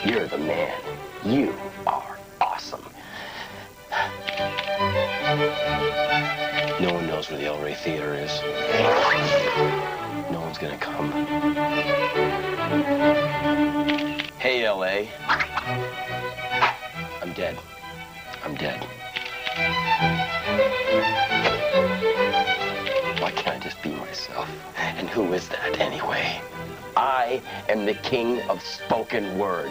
You're the man. You are awesome. No one knows where the El Rey Theater is. No one's gonna come. Hey, LA. I'm dead. I'm dead. Why can't I just be myself? And who is that anyway? I am the king of spoken word.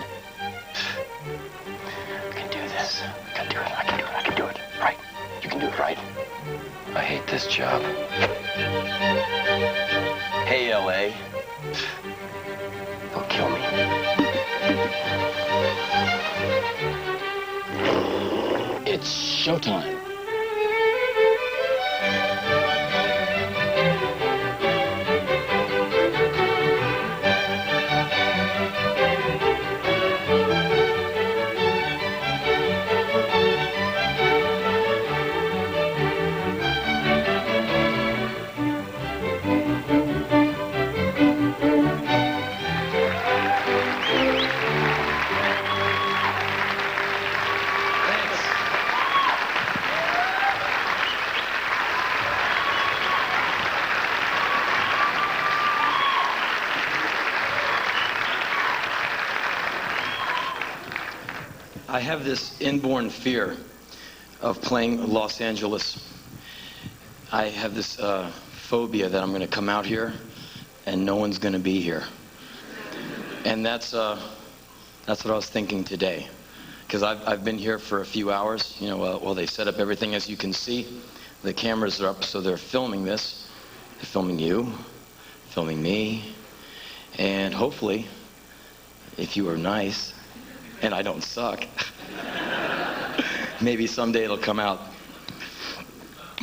I can do this. I can do it. I can do it. I can do it. Right? You can do it, right? I hate this job. Hey, LA. They'll kill me. It's showtime. I have this inborn fear of playing Los Angeles. I have this phobia that I'm going to come out here and no one's going to be here. And that's what I was thinking today. Because I've been here for a few hours, you know, while they set up everything. As you can see, the cameras are up, so they're filming this. They're filming you, filming me, and hopefully, if you are nice, and I don't suck, maybe someday it'll come out.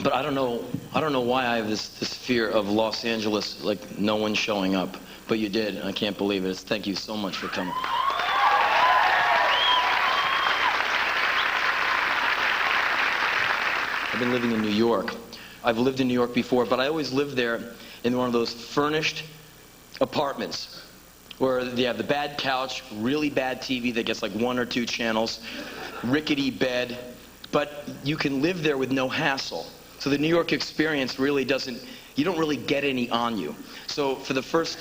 But I don't know why I have this fear of Los Angeles, like no one showing up. But you did, and I can't believe it. Thank you so much for coming. I've been living in New York. I've lived in New York before, but I always lived there in one of those furnished apartments where they have the bad couch, really bad TV that gets like 1 or 2 channels, rickety bed, but you can live there with no hassle. So the New York experience really doesn't, you don't really get any on you. So for the first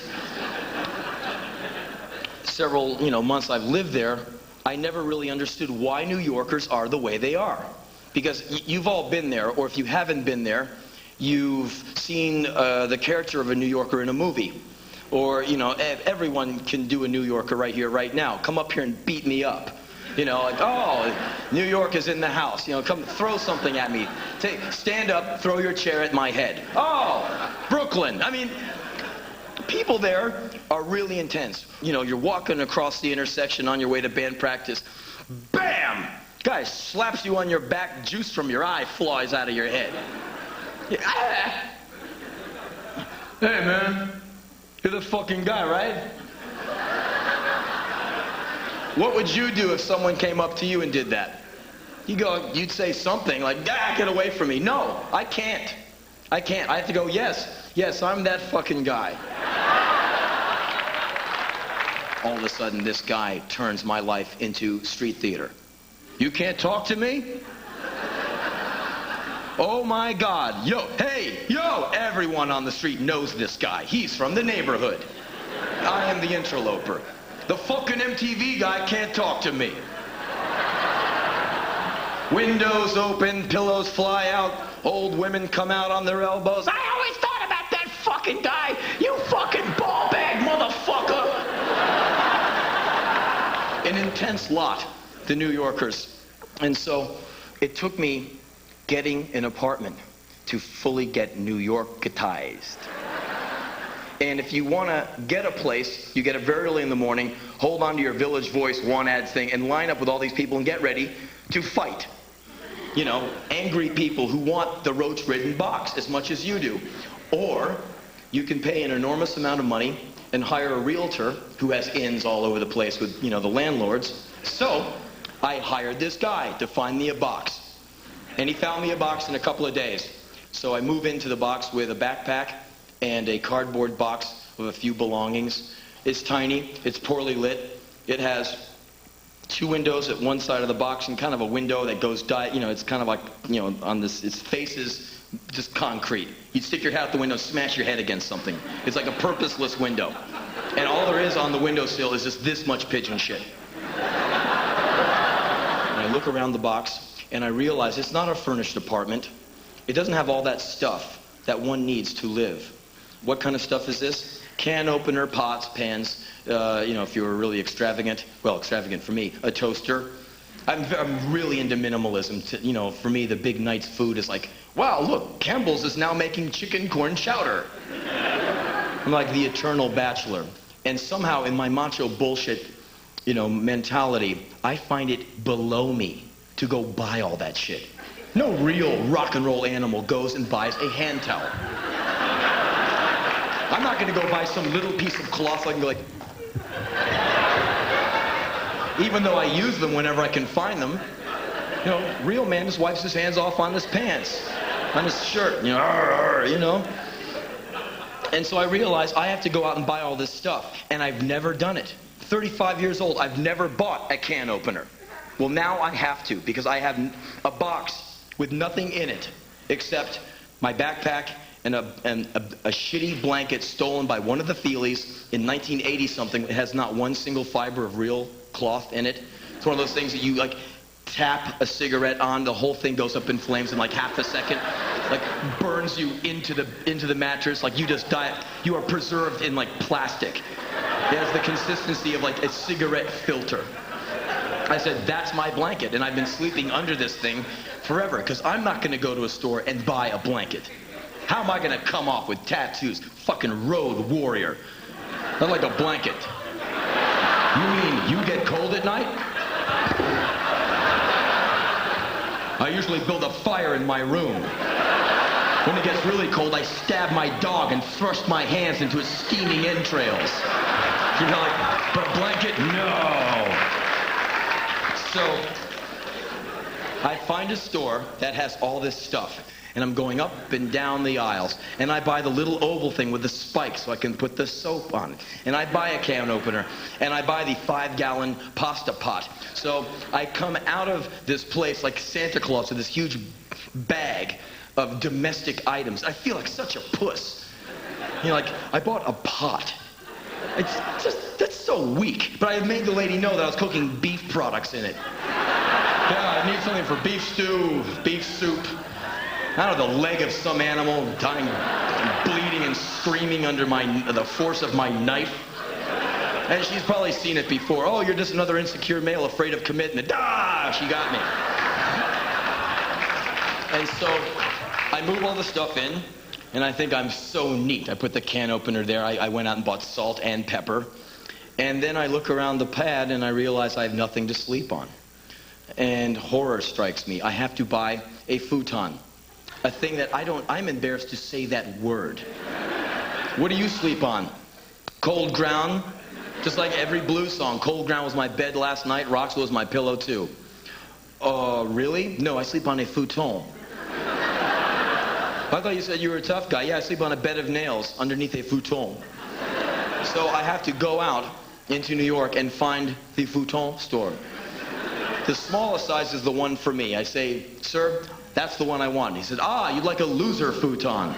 several, months I've lived there, I never really understood why New Yorkers are the way they are. Because you've all been there, or if you haven't been there, you've seen the character of a New Yorker in a movie. Or, everyone can do a New Yorker right here, right now. Come up here and beat me up. Like, oh, New York is in the house. Come throw something at me. Stand up, throw your chair at my head. Oh, Brooklyn. I mean, people there are really intense. You're walking across the intersection on your way to band practice. Bam! Guy slaps you on your back, juice from your eye flies out of your head. Yeah. Hey, man. You're the fucking guy, right? What would you do if someone came up to you and did that? You'd say something like, get away from me. No, I can't. I have to go, yes, I'm that fucking guy. All of a sudden, this guy turns my life into street theater. You can't talk to me? Oh my God, yo, everyone on the street knows this guy. He's from the neighborhood. I am the interloper. The fucking MTV guy can't talk to me. Windows open, pillows fly out, old women come out on their elbows. I always thought about that fucking guy, you fucking ball bag motherfucker. An intense lot, the New Yorkers. And so it took me getting an apartment to fully get New Yorkitized. And if you want to get a place, you get up very early in the morning, hold on to your Village Voice one-ad thing, and line up with all these people and get ready to fight. Angry people who want the roach-ridden box as much as you do. Or you can pay an enormous amount of money and hire a realtor who has inns all over the place with, the landlords. So I hired this guy to find me a box. And he found me a box in a couple of days. So I move into the box with a backpack and a cardboard box with a few belongings. It's tiny, it's poorly lit, it has 2 windows at one side of the box and kind of a window that goes, it's kind of like, on this, its face is just concrete. You'd stick your head out the window, smash your head against something. It's like a purposeless window. And all there is on the windowsill is just this much pigeon shit. And I look around the box and I realize it's not a furnished apartment. It doesn't have all that stuff that one needs to live. What kind of stuff is this? Can opener, pots, pans, if you were really extravagant, well, extravagant for me, a toaster. I'm really into minimalism. For me, the big night's food is like, wow, look, Campbell's is now making chicken corn chowder. I'm like the eternal bachelor. And somehow in my macho bullshit, mentality, I find it below me to go buy all that shit. No real rock and roll animal goes and buys a hand towel. I'm not going to go buy some little piece of cloth so I can go like... Even though I use them whenever I can find them. Real man just wipes his hands off on his pants, on his shirt, And so I realized I have to go out and buy all this stuff, and I've never done it. 35 years old, I've never bought a can opener. Well, now I have to, because I have a box with nothing in it except my backpack and a shitty blanket stolen by one of the Feelies in 1980-something. It has not one single fiber of real cloth in it. It's one of those things that you, tap a cigarette on, the whole thing goes up in flames in, half a second. Burns you into the mattress. You just die. You are preserved in, plastic. It has the consistency of, a cigarette filter. I said, that's my blanket, and I've been sleeping under this thing forever, because I'm not going to go to a store and buy a blanket. How am I going to come off with tattoos? Fucking road warrior. Not like a blanket. You mean you get cold at night? I usually build a fire in my room. When it gets really cold, I stab my dog and thrust my hands into his steaming entrails. But a blanket? No. So, I find a store that has all this stuff. And I'm going up and down the aisles. And I buy the little oval thing with the spike so I can put the soap on it. And I buy a can opener. And I buy the 5-gallon pasta pot. So I come out of this place like Santa Claus with this huge bag of domestic items. I feel like such a puss. I bought a pot. That's so weak. But I made the lady know that I was cooking beef products in it. Yeah, I need something for beef stew, beef soup. I don't know, the leg of some animal dying, bleeding and screaming under the force of my knife. And she's probably seen it before. Oh, you're just another insecure male afraid of commitment. Ah, she got me. And so I move all the stuff in, and I think I'm so neat. I put the can opener there. I went out and bought salt and pepper. And then I look around the pad, and I realize I have nothing to sleep on. And horror strikes me. I have to buy a futon. A thing that I'm embarrassed to say that word. What do you sleep on? Cold ground? Just like every blues song. Cold ground was my bed last night. Rocks was my pillow too. Really? No, I sleep on a futon. I thought you said you were a tough guy. Yeah, I sleep on a bed of nails underneath a futon. So I have to go out into New York and find the futon store. The smallest size is the one for me. I say, sir, that's the one I want. He said, you'd like a loser futon.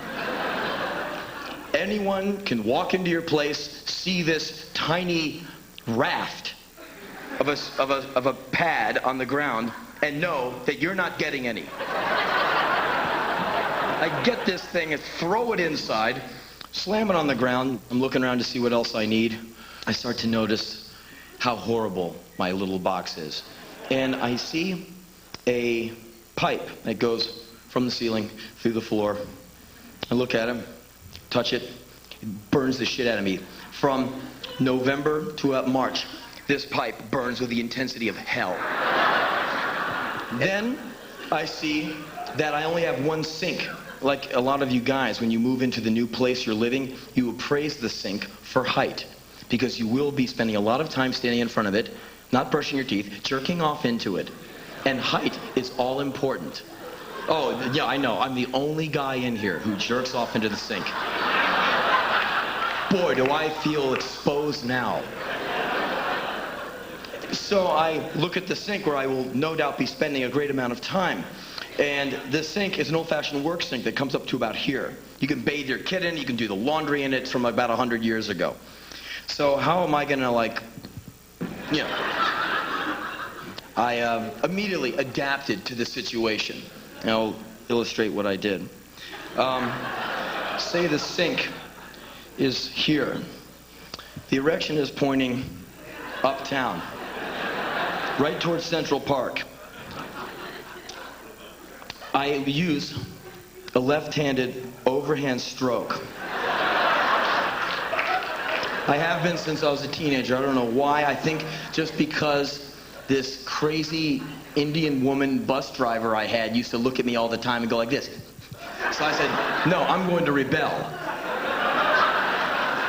Anyone can walk into your place, see this tiny raft of a pad on the ground, and know that you're not getting any. I get this thing and throw it inside, slam it on the ground. I'm looking around to see what else I need. I start to notice how horrible my little box is. And I see a pipe that goes from the ceiling through the floor. I look at him, touch it. It burns the shit out of me. From November to March, this pipe burns with the intensity of hell. Then I see that I only have one sink. Like a lot of you guys, when you move into the new place you're living, you appraise the sink for height, because you will be spending a lot of time standing in front of it, not brushing your teeth, jerking off into it. And height is all important. Oh, yeah, I know. I'm the only guy in here who jerks off into the sink. Boy, do I feel exposed now. So I look at the sink where I will no doubt be spending a great amount of time. And the sink is an old-fashioned work sink that comes up to about here. You can bathe your kid in it, you can do the laundry in it. It's from about 100 years ago. So how am I gonna, like, you know, I immediately adapted to the situation. And I'll illustrate what I did. Say the sink is here. The erection is pointing uptown, right towards Central Park. I use a left-handed overhand stroke. I have been since I was a teenager. I don't know why. I think just because this crazy Indian woman bus driver I had used to look at me all the time and go like this. So I said, no, I'm going to rebel.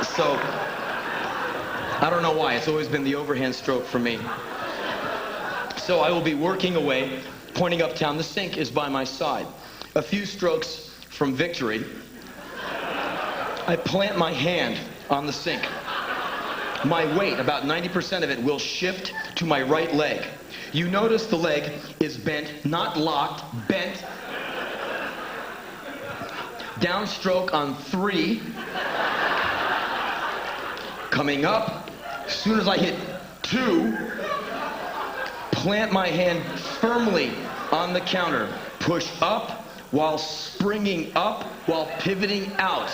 So I don't know why. It's always been the overhand stroke for me. So I will be working away, pointing uptown. The sink is by my side. A few strokes from victory, I plant my hand on the sink. My weight, about 90% of it, will shift to my right leg. You notice the leg is bent, not locked, bent. Downstroke on 3. Coming up. As soon as I hit 2, plant my hand firmly on the counter. Push up while springing up, while pivoting out.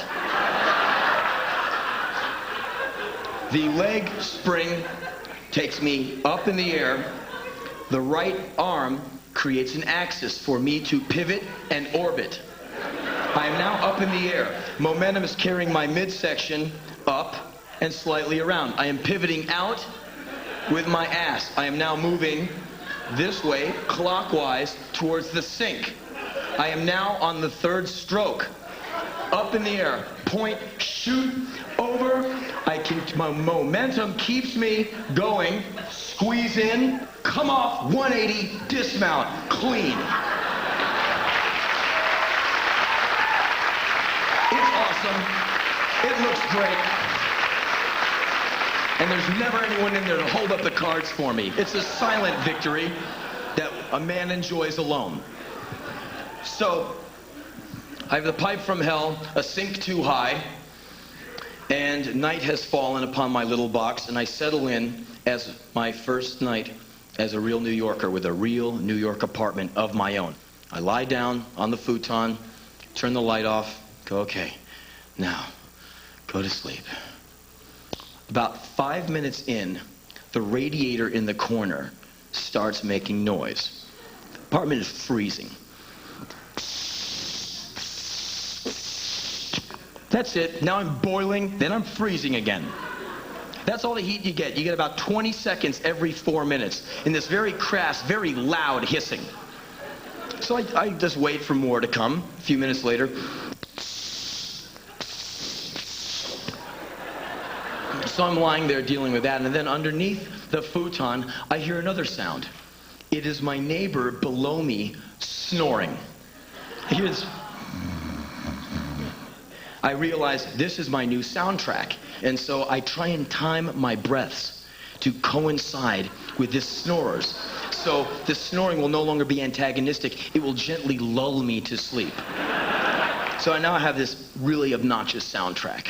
The leg spring takes me up in the air. The right arm creates an axis for me to pivot and orbit. I am now up in the air. Momentum is carrying my midsection up and slightly around. I am pivoting out with my ass. I am now moving this way, clockwise, towards the sink. I am now on the 3rd stroke. Up in the air, point, shoot, over. My momentum keeps me going. Squeeze in, come off, 180, dismount, clean. It's awesome. It looks great. And there's never anyone in there to hold up the cards for me. It's a silent victory that a man enjoys alone. So, I have the pipe from hell, a sink too high, and night has fallen upon my little box, and I settle in as my first night as a real New Yorker with a real New York apartment of my own. I lie down on the futon, turn the light off, go, okay, now, go to sleep. About 5 minutes in, the radiator in the corner starts making noise. The apartment is freezing. That's it. Now I'm boiling, then I'm freezing again. That's all the heat you get. You get about 20 seconds every 4 minutes in this very crass, very loud hissing. So I just wait for more to come. A few minutes later. So I'm lying there dealing with that, and then underneath the futon, I hear another sound. It is my neighbor below me snoring. I hear this. I realize this is my new soundtrack, and so I try and time my breaths to coincide with this snorer's. So the snoring will no longer be antagonistic. It will gently lull me to sleep. So I now have this really obnoxious soundtrack.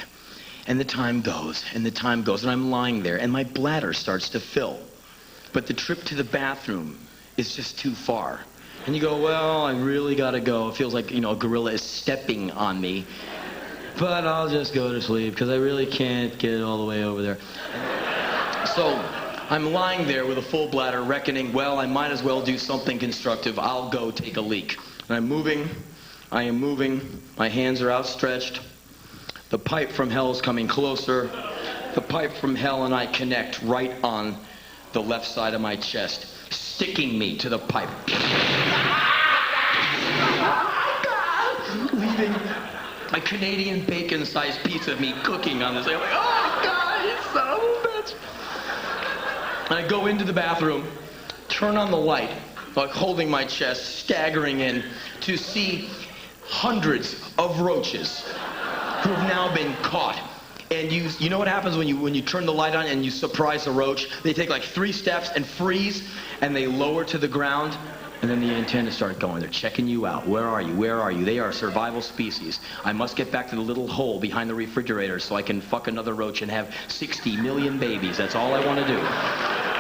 And the time goes, and the time goes, and I'm lying there, and my bladder starts to fill. But the trip to the bathroom is just too far. And you go, well, I really gotta go. It feels like, you know, a gorilla is stepping on me. But I'll just go to sleep, because I really can't get all the way over there. So I'm lying there with a full bladder, reckoning, well, I might as well do something constructive. I'll go take a leak. And I'm moving, I am moving, my hands are outstretched. The pipe from hell is coming closer. The pipe from hell and I connect right on the left side of my chest, sticking me to the pipe. Leaving a Canadian bacon-sized piece of me cooking on this. I'm like, oh, God, you son of a bitch. And I go into the bathroom, turn on the light, like holding my chest, staggering in, to see hundreds of roaches who have now been caught And you know what happens when you turn the light on and you surprise a roach? They take like 3 steps and freeze, and they lower to the ground. And then the antennas start going. They're checking you out. Where are you? Where are you? They are a survival species. I must get back to the little hole behind the refrigerator so I can fuck another roach and have 60 million babies. That's all I want to do.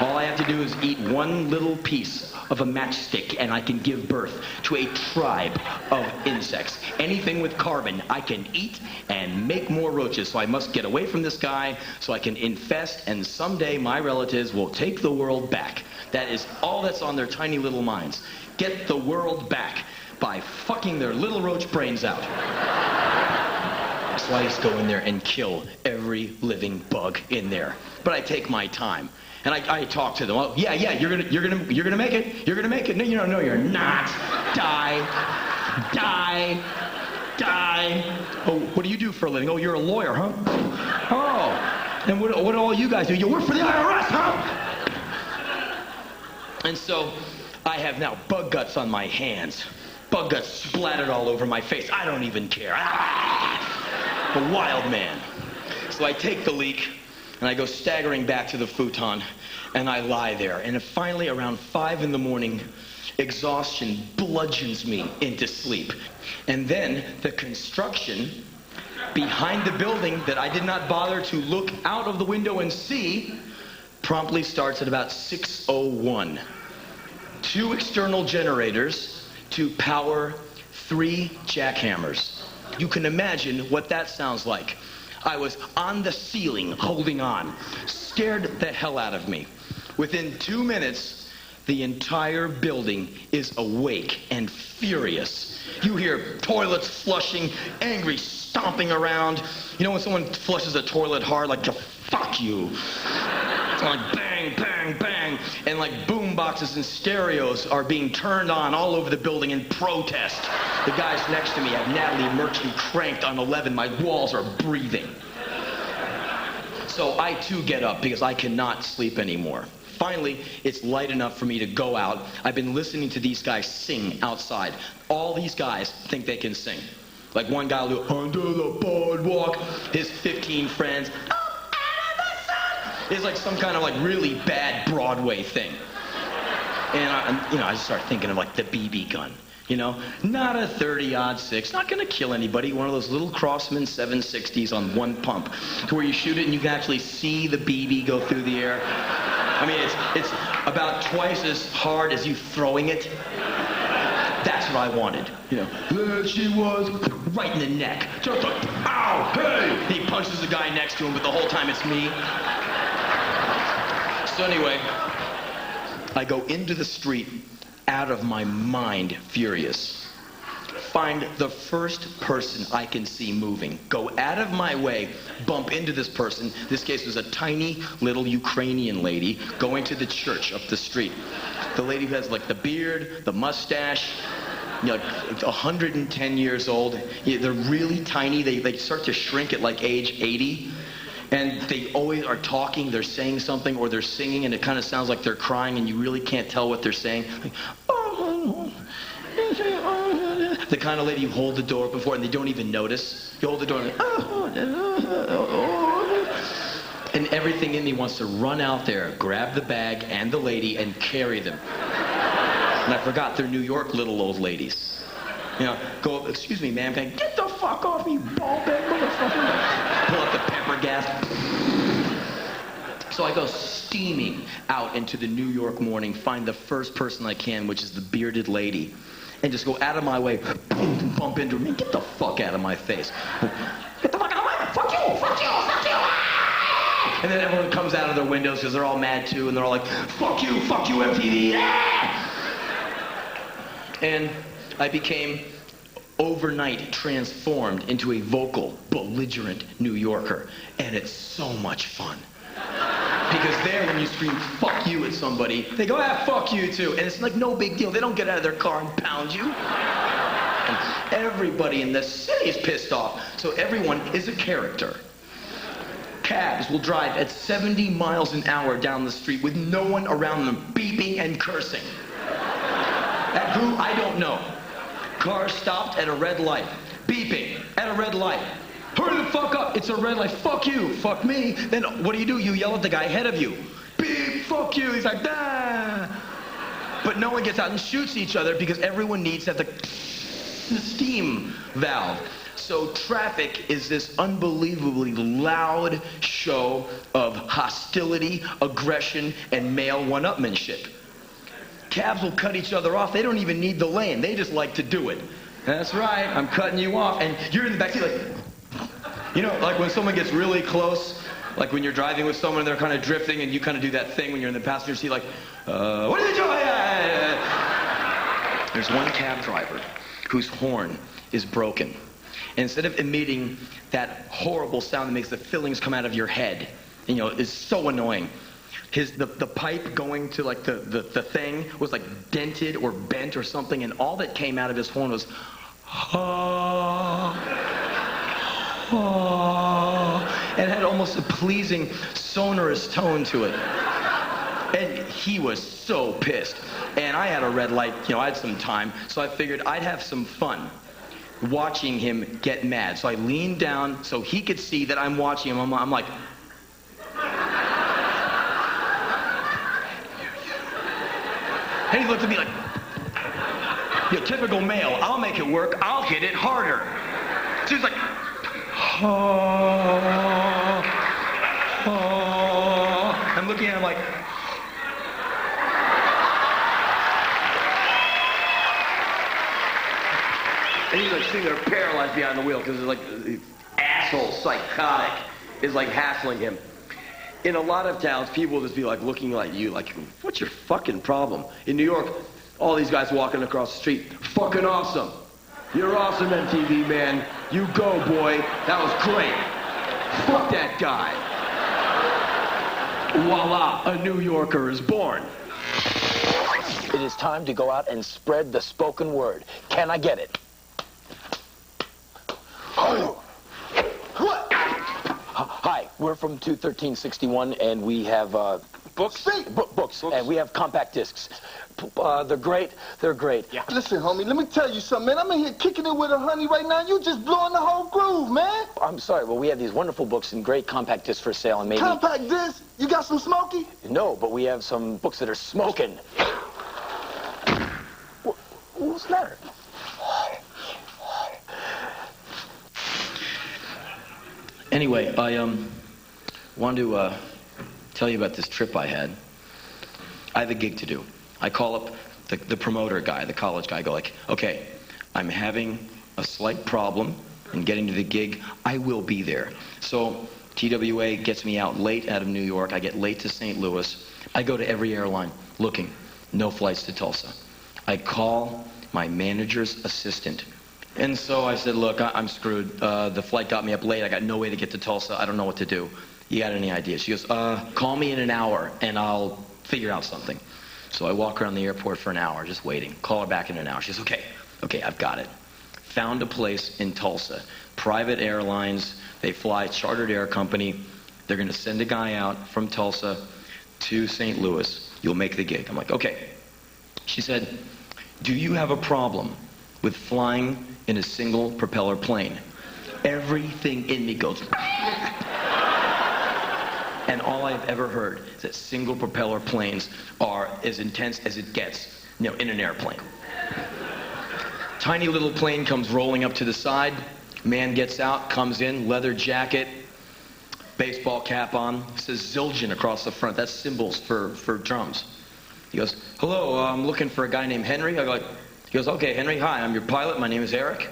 All I have to do is eat one little piece of a matchstick and I can give birth to a tribe of insects. Anything with carbon I can eat and make more roaches. So I must get away from this guy so I can infest, and someday my relatives will take the world back. That is all that's on their tiny little minds. Get the world back by fucking their little roach brains out. So I just go in there and kill every living bug in there. But I take my time. And I talk to them. Oh, yeah, you're gonna make it. You're gonna make it. No, you're not. Die. Oh, what do you do for a living? Oh, you're a lawyer, huh? Oh, and what do all you guys do? You work for the IRS, huh? And so I have now bug guts on my hands. Bug guts splattered all over my face. I don't even care. A wild man. So I take the leak and I go staggering back to the futon and I lie there. And finally around 5 in the morning, exhaustion bludgeons me into sleep. And then the construction behind the building that I did not bother to look out of the window and see promptly starts at about 6:01. 2 external generators to power 3 jackhammers. You can imagine what that sounds like. I was on the ceiling holding on, scared the hell out of me. Within 2 minutes, the entire building is awake and furious. You hear toilets flushing, angry stomping around. You know when someone flushes a toilet hard, like, fuck you. It's like bang, bang, bang. And like boom boxes and stereos are being turned on all over the building in protest. The guys next to me have Natalie Merchant cranked on 11. My walls are breathing. So I too get up because I cannot sleep anymore. Finally, it's light enough for me to go out. I've been listening to these guys sing outside. All these guys think they can sing. Like one guy will do, under the boardwalk, his 15 friends, it's like some kind of like really bad Broadway thing. And I just start thinking of like the BB gun. Not a 30-06, not gonna kill anybody. One of those little Crossman 760s on one pump, to where you shoot it and you can actually see the BB go through the air. I mean, it's about twice as hard as you throwing it. That's what I wanted. There she was, right in the neck. Just like, ow, hey! He punches the guy next to him, but the whole time it's me. So anyway, I go into the street, out of my mind, furious. Find the first person I can see moving. Go out of my way, bump into this person. This case was a tiny little Ukrainian lady going to the church up the street. The lady who has like the beard, the mustache, 110 years old. They're really tiny. They start to shrink at like age 80. And they always are talking, they're saying something, or they're singing, and it kind of sounds like they're crying, and you really can't tell what they're saying. Like, the kind of lady you hold the door open for, and they don't even notice. You hold the door, and and everything in me wants to run out there, grab the bag and the lady, and carry them. And I forgot they're New York little old ladies. Go up, excuse me, ma'am, get the fuck off me, you ball-bag motherfucker. Pull up the pepper gas. So I go steaming out into the New York morning, find the first person I can, which is the bearded lady, and just go out of my way, boom, bump into her, get the fuck out of my face. Get the fuck out of my face, fuck you, fuck you, fuck you. And then everyone comes out of their windows because they're all mad too, and they're all like, fuck you, MTV. And I became overnight transformed into a vocal, belligerent New Yorker. And it's so much fun. Because there, when you scream, fuck you at somebody, they go, fuck you too. And it's like no big deal. They don't get out of their car and pound you. And everybody in the city is pissed off. So everyone is a character. Cabs will drive at 70 miles an hour down the street with no one around them beeping and cursing. At who? I don't know. Car stopped at a red light. Beeping at a red light. Hurry the fuck up. It's a red light. Fuck you. Fuck me. Then what do? You yell at the guy ahead of you. Beep. Fuck you. He's like, nah. But no one gets out and shoots each other because everyone needs to have the steam valve. So traffic is this unbelievably loud show of hostility, aggression, and male one-upmanship. Cabs will cut each other off. They don't even need the lane. They just like to do it. That's right. I'm cutting you off. And you're in the backseat like, you know, like when someone gets really close, like when you're driving with someone and they're kind of drifting and you kind of do that thing when you're in the passenger seat, like, what are you doing? There's one cab driver whose horn is broken. And instead of emitting that horrible sound that makes the fillings come out of your head, you know, is so annoying. The pipe going to like the thing was like dented or bent or something, and all that came out of his horn was, and had almost a pleasing, sonorous tone to it. And he was so pissed. And I had a red light, you know, I had some time, so I figured I'd have some fun watching him get mad. So I leaned down so he could see that I'm watching him. I'm like, and he looked at me like, you typical male, I'll make it work, I'll hit it harder. So he's like, I'm looking at him like, and he's like sitting there paralyzed behind the wheel because it's like the asshole psychotic is like hassling him. In a lot of towns, people will just be like looking like you, like, what's your fucking problem? In New York, all these guys walking across the street, fucking awesome. You're awesome, MTV, man. You go, boy. That was great. Fuck that guy. Voila, a New Yorker is born. It is time to go out and spread the spoken word. Can I get it? Hi, we're from 21361, and we have books. Books, and we have compact discs. They're great. They're great. Yeah. Listen, homie, let me tell you something, man. I'm in here kicking it with a honey right now. You just blowing the whole groove, man. I'm sorry, well, we have these wonderful books and great compact discs for sale, and maybe... Compact discs? You got some smoky? No, but we have some books that are smoking. What's the matter? Anyway, I wanted to tell you about this trip I had. I have a gig to do. I call up the promoter guy, the college guy, I go like, okay, I'm having a slight problem in getting to the gig. I will be there. So TWA gets me out late out of New York. I get late to St. Louis. I go to every airline looking. No flights to Tulsa. I call my manager's assistant. And so I said, look, I'm screwed. The flight got me up late. I got no way to get to Tulsa. I don't know what to do. You got any ideas? She goes, call me in an hour and I'll figure out something. So I walk around the airport for an hour, just waiting. Call her back in an hour. She goes, okay, I've got it. Found a place in Tulsa. Private airlines. They fly, chartered air company. They're going to send a guy out from Tulsa to St. Louis. You'll make the gig. I'm like, okay. She said, do you have a problem with flying in a single propeller plane? Everything in me goes... And all I've ever heard is that single propeller planes are as intense as it gets, you know, in an airplane. Tiny little plane comes rolling up to the side. Man gets out, comes in, leather jacket, baseball cap on, says Zildjian across the front. That's symbols for drums. He goes, hello, I'm looking for a guy named Henry. I go like, he goes, okay, Henry, hi, I'm your pilot. My name is Eric.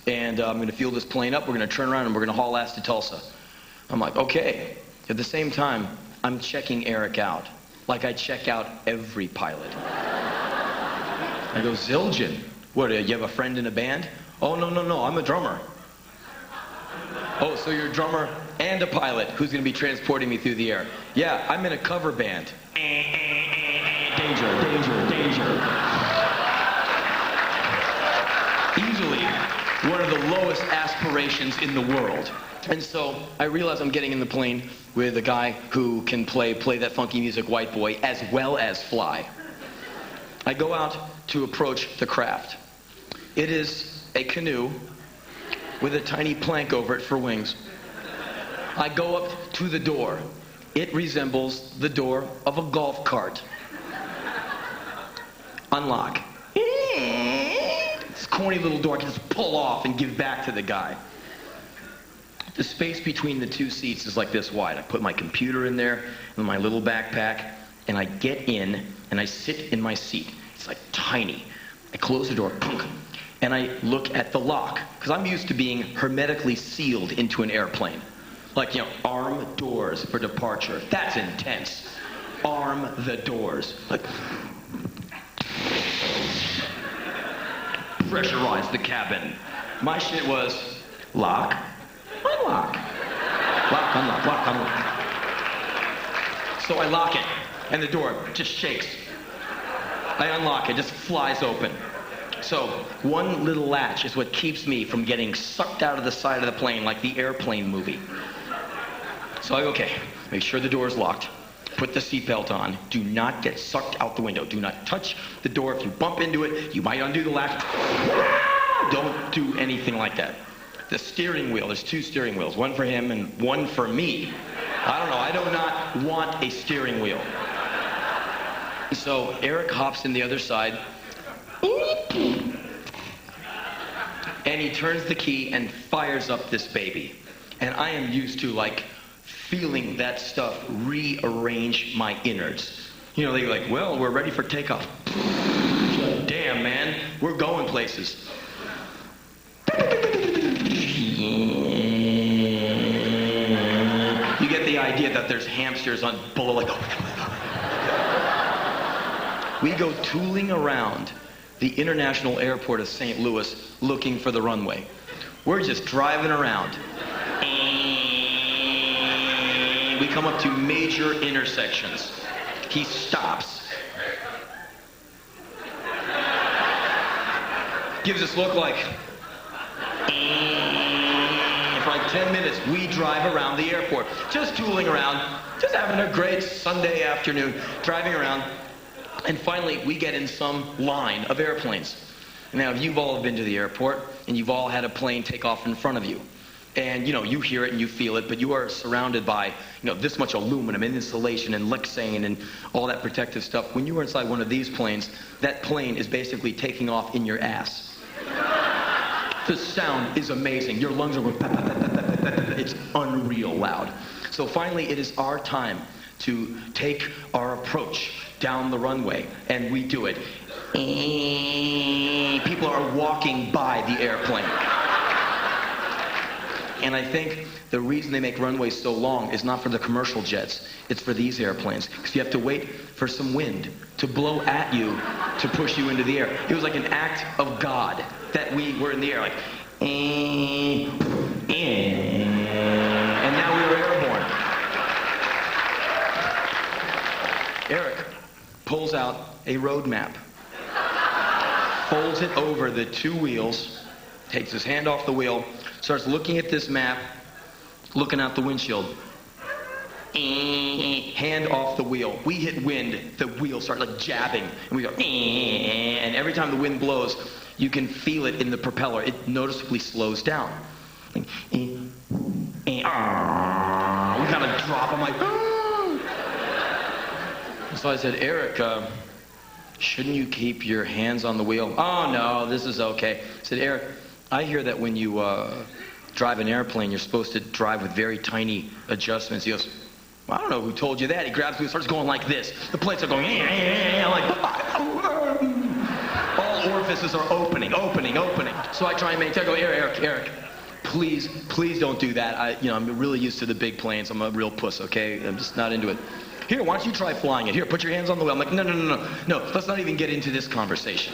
And I'm going to fuel this plane up. We're going to turn around and we're going to haul ass to Tulsa. I'm like, okay. At the same time, I'm checking Eric out, like I check out every pilot. I go, Zildjian, what, you have a friend in a band? Oh, no, I'm a drummer. Oh, so you're a drummer and a pilot. Who's going to be transporting me through the air? Yeah, I'm in a cover band. Danger, danger, danger. Easily one of the lowest aspirations in the world. And so I realize I'm getting in the plane with a guy who can play that funky music, white boy, as well as fly. I go out to approach the craft. It is a canoe with a tiny plank over it for wings. I go up to the door. It resembles the door of a golf cart. Unlock. This corny little door I can just pull off and give back to the guy. The space between the two seats is like this wide. I put my computer in there and my little backpack, and I get in and I sit in my seat. It's like tiny. I close the door, and I look at the lock, because I'm used to being hermetically sealed into an airplane. Like, arm doors for departure. That's intense. Arm the doors. Like, pressurize the cabin. My shit was lock, unlock. Lock, unlock, lock, unlock. So I lock it, and the door just shakes. I unlock it, just flies open. So one little latch is what keeps me from getting sucked out of the side of the plane like the airplane movie. So I go, okay, make sure the door is locked. Put the seatbelt on. Do not get sucked out the window. Do not touch the door. If you bump into it, you might undo the latch. Don't do anything like that. The steering wheel, there's two steering wheels, one for him and one for me. I don't know, I do not want a steering wheel. So Eric hops in the other side, and he turns the key and fires up this baby. And I am used to, like, feeling that stuff rearrange my innards. They're like, well, we're ready for takeoff. Damn, man, we're going places. You get the idea that there's hamsters on below, like, we go tooling around the International Airport of St. Louis looking for the runway. We're just driving around. We come up to major intersections. He stops. Gives this look like, for like 10 minutes, we drive around the airport. Just tooling around, just having a great Sunday afternoon, driving around. And finally, we get in some line of airplanes. Now, you've all been to the airport, and you've all had a plane take off in front of you. And, you hear it and you feel it, but you are surrounded by, this much aluminum and insulation and Lexane and all that protective stuff. When you are inside one of these planes, that plane is basically taking off in your ass. The sound is amazing. Your lungs are going, it's unreal loud. So finally, it is our time to take our approach down the runway, and we do it. People are walking by the airplane. And I think the reason they make runways so long is not for the commercial jets, it's for these airplanes. Because you have to wait for some wind to blow at you to push you into the air. It was like an act of God that we were in the air, like, and now we were airborne. Eric pulls out a road map, folds it over the two wheels, takes his hand off the wheel, starts looking at this map, looking out the windshield. Hand off the wheel. We hit wind, the wheels start like jabbing, and we go, and every time the wind blows, you can feel it in the propeller. It noticeably slows down. We kind of drop. I'm like, so I said, Eric, shouldn't you keep your hands on the wheel? Oh, no, this is okay. I said, Eric, I hear that when you drive an airplane, you're supposed to drive with very tiny adjustments. He goes, well, I don't know who told you that. He grabs me and starts going like this. The planes are going, like, all orifices are opening. So I try and maintain, I go, Eric, please don't do that. I'm really used to the big planes. I'm a real puss, okay? I'm just not into it. Here, why don't you try flying it? Here, put your hands on the wheel. I'm like, no, let's not even get into this conversation.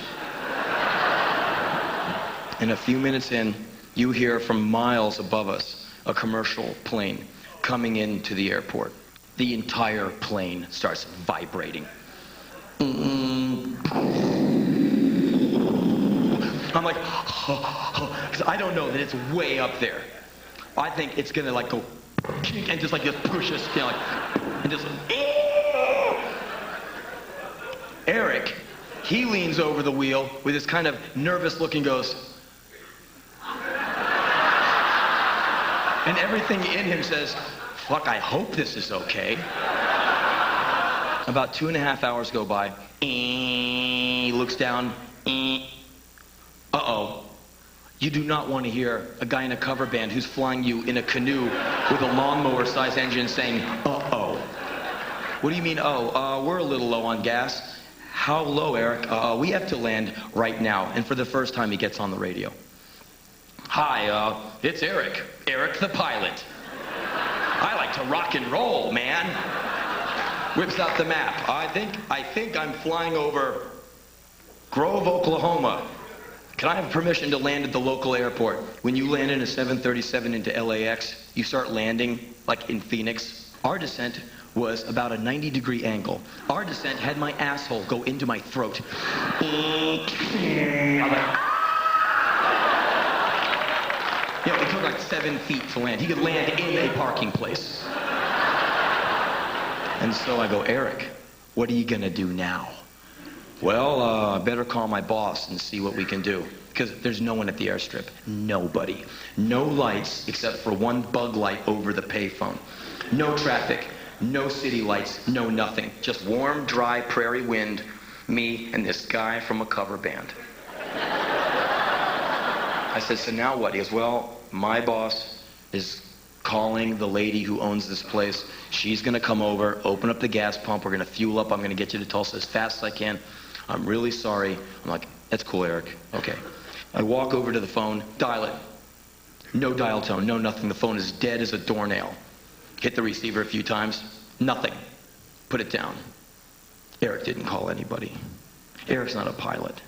And a few minutes in, you hear from miles above us a commercial plane coming into the airport. The entire plane starts vibrating. I'm like, because I don't know that it's way up there. I think it's gonna like go and just like just push us, and just. Eric, he leans over the wheel with this kind of nervous look and goes. And everything in him says, fuck, I hope this is okay. About 2.5 hours go by. He looks down. Uh-oh. You do not want to hear a guy in a cover band who's flying you in a canoe with a lawnmower-sized engine saying, uh-oh. What do you mean, oh? We're a little low on gas. How low, Eric? We have to land right now. And for the first time, he gets on the radio. Hi, it's Eric. Eric the pilot. I like to rock and roll, man. Whips out the map. I think I'm flying over Grove, Oklahoma. Can I have permission to land at the local airport? When you land in a 737 into LAX, you start landing like in Phoenix. Our descent was about a 90-degree angle. Our descent had my asshole go into my throat. You know, it took like 7 feet to land. He could land in a parking place. And so I go, Eric, what are you gonna do now? Well, I better call my boss and see what we can do. Because there's no one at the airstrip. Nobody. No lights except for one bug light over the payphone. No traffic. No city lights. No nothing. Just warm, dry prairie wind, me, and this guy from a cover band. I said, so now what? He goes, well, my boss is calling the lady who owns this place. She's going to come over, open up the gas pump. We're going to fuel up. I'm going to get you to Tulsa as fast as I can. I'm really sorry. I'm like, that's cool, Eric. Okay. I walk over to the phone, dial it. No dial tone, no nothing. The phone is dead as a doornail. Hit the receiver a few times. Nothing. Put it down. Eric didn't call anybody. Eric's not a pilot.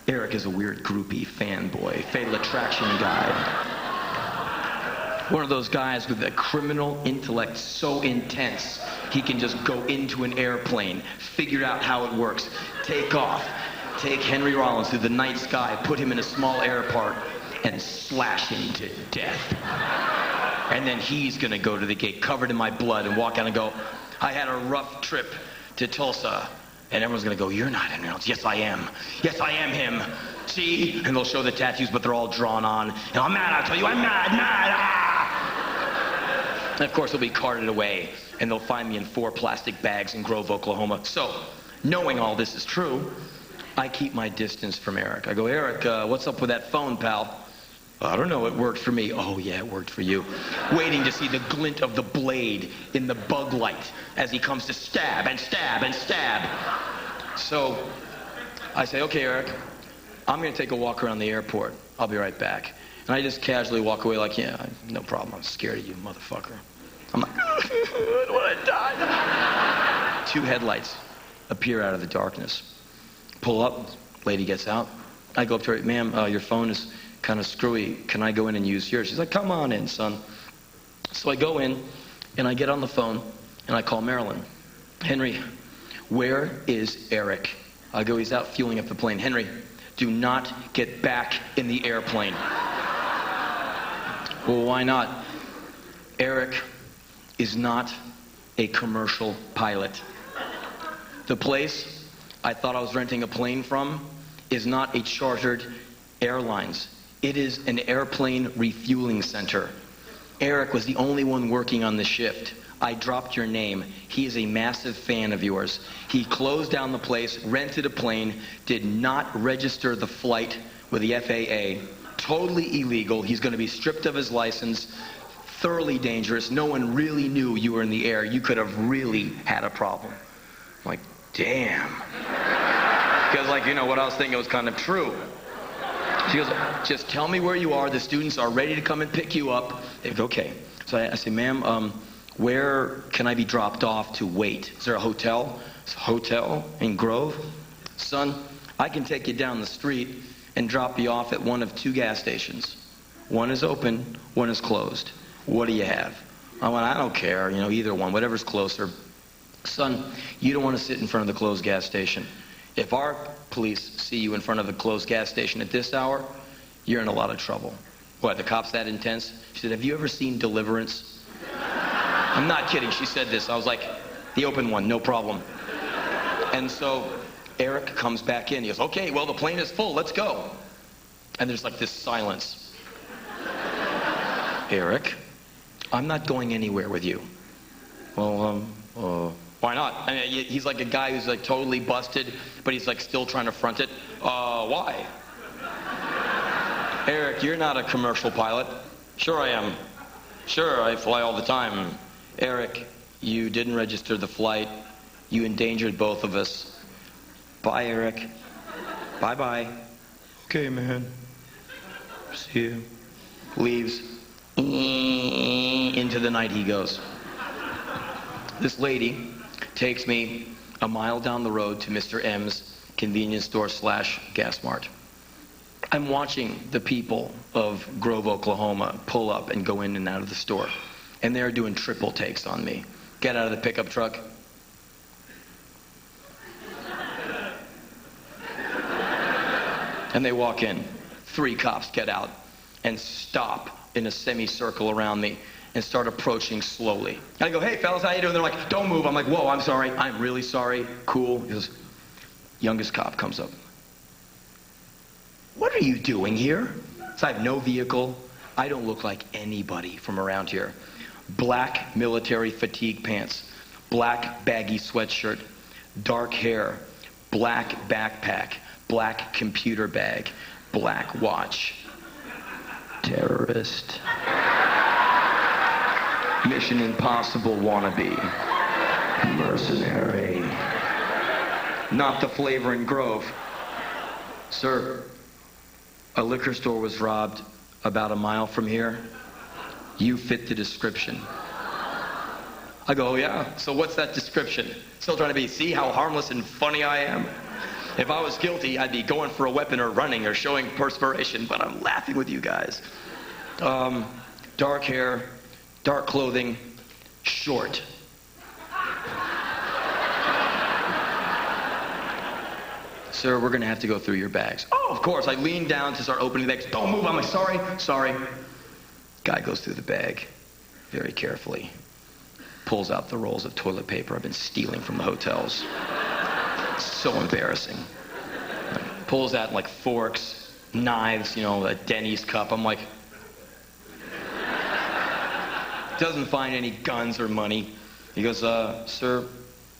Eric is a weird groupie fanboy, fatal attraction guy. One of those guys with a criminal intellect so intense, he can just go into an airplane, figure out how it works, take off, take Henry Rollins through the night sky, put him in a small airport, and slash him to death. And then he's gonna go to the gate covered in my blood and walk out and go, I had a rough trip to Tulsa. And everyone's gonna go, you're not Henry Rollins. Yes, I am. Yes, I am him. See? And they'll show the tattoos, but they're all drawn on. And I'm mad, I'll tell you, I'm mad. Ah! And of course, they'll be carted away, and they'll find me in 4 plastic bags in Grove, Oklahoma. So, knowing all this is true, I keep my distance from Eric. I go, Eric, what's up with that phone, pal? I don't know, it worked for me. Oh, yeah, it worked for you. Waiting to see the glint of the blade in the bug light as he comes to stab and stab and stab. So I say, okay, Eric, I'm going to take a walk around the airport. I'll be right back. And I just casually walk away like, yeah, no problem. I'm scared of you, motherfucker. I'm like, I don't want to die. 2 headlights appear out of the darkness. Pull up, lady gets out. I go up to her, ma'am, your phone is kind of screwy. Can I go in and use yours? She's like, come on in, son. So I go in, and I get on the phone, and I call Marilyn. Henry, where is Eric? I go, he's out fueling up the plane. Henry, do not get back in the airplane. Well, why not? Eric is not a commercial pilot. The place I thought I was renting a plane from is not a chartered airlines. It is an airplane refueling center. Eric was the only one working on the shift. I dropped your name. He is a massive fan of yours. He closed down the place, rented a plane, did not register the flight with the FAA. Totally illegal. He's going to be stripped of his license. Thoroughly dangerous. No one really knew you were in the air. You could have really had a problem. I'm like, damn. Because, like, you know, what I was thinking was kind of true. She goes, just tell me where you are. The students are ready to come and pick you up. They go, okay. So I say, ma'am, where can I be dropped off to wait? Is there a hotel? It's a hotel in Grove? Son, I can take you down the street and drop you off at one of 2 gas stations. One is open, one is closed. What do you have? I went, I don't care, you know, either one, whatever's closer. Son, you don't want to sit in front of the closed gas station. If our police see you in front of the closed gas station at this hour, you're in a lot of trouble. What, the cops that intense? She said, have you ever seen Deliverance? I'm not kidding, she said this. I was like, the open one, no problem. And so Eric comes back in. He goes, okay, well, the plane is full, let's go. And there's like this silence. Eric, I'm not going anywhere with you. Well, why not? I mean, he's like a guy who's like totally busted, but he's like still trying to front it. Why? Eric, you're not a commercial pilot. Sure I am. Sure, I fly all the time. Eric, you didn't register the flight. You endangered both of us. Bye, Eric. Bye-bye. Okay, man. See you. Leaves. Into the night he goes. This lady takes me a mile down the road to Mr. M's convenience store / gas mart. I'm watching the people of Grove, Oklahoma pull up and go in and out of the store. And they're doing triple takes on me. Get out of the pickup truck. And they walk in. 3 cops get out and stop in a semicircle around me and start approaching slowly. And I go, hey, fellas, how you doing? They're like, don't move. I'm like, whoa, I'm sorry. I'm really sorry. Cool. He goes, youngest cop comes up. What are you doing here? So I have no vehicle. I don't look like anybody from around here. Black military fatigue pants, black baggy sweatshirt, dark hair, black backpack, black computer bag, black watch. Terrorist. Mission Impossible wannabe. Mercenary. Not the flavor in Grove. Sir, a liquor store was robbed about a mile from here. You fit the description. I go, yeah, so what's that description? Still trying to be, see how harmless and funny I am? If I was guilty, I'd be going for a weapon or running or showing perspiration, but I'm laughing with you guys. Dark hair, dark clothing, short. Sir, we're gonna have to go through your bags. Oh, of course. I lean down to start opening the bags. Don't move. I'm like, sorry. Guy goes through the bag very carefully. Pulls out the rolls of toilet paper I've been stealing from the hotels. So embarrassing. Pulls out like forks, knives, a Denny's cup. I'm like, doesn't find any guns or money. He goes, sir,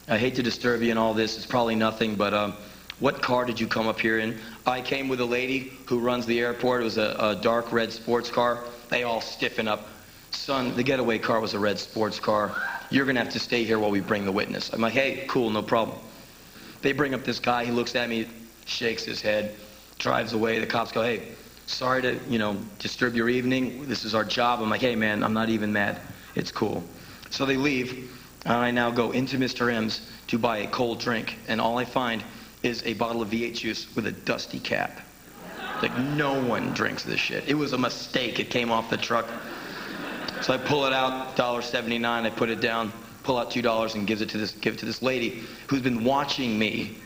I hate to disturb you in all this. It's probably nothing, but what car did you come up here in? I came with a lady who runs the airport. It was a dark red sports car. They all stiffen up. Son, the getaway car was a red sports car. You're gonna have to stay here while we bring the witness. I'm like, hey, cool, no problem. They bring up this guy. He looks at me, shakes his head, drives away. The cops go, hey, sorry to, disturb your evening. This is our job. I'm like, hey, man, I'm not even mad. It's cool. So they leave, and I now go into Mr. M's to buy a cold drink, and all I find is a bottle of V8 juice with a dusty cap. Like, no one drinks this shit. It was a mistake. It came off the truck. So I pull it out, $1.79. I put it down, pull out $2 and give it to this lady who's been watching me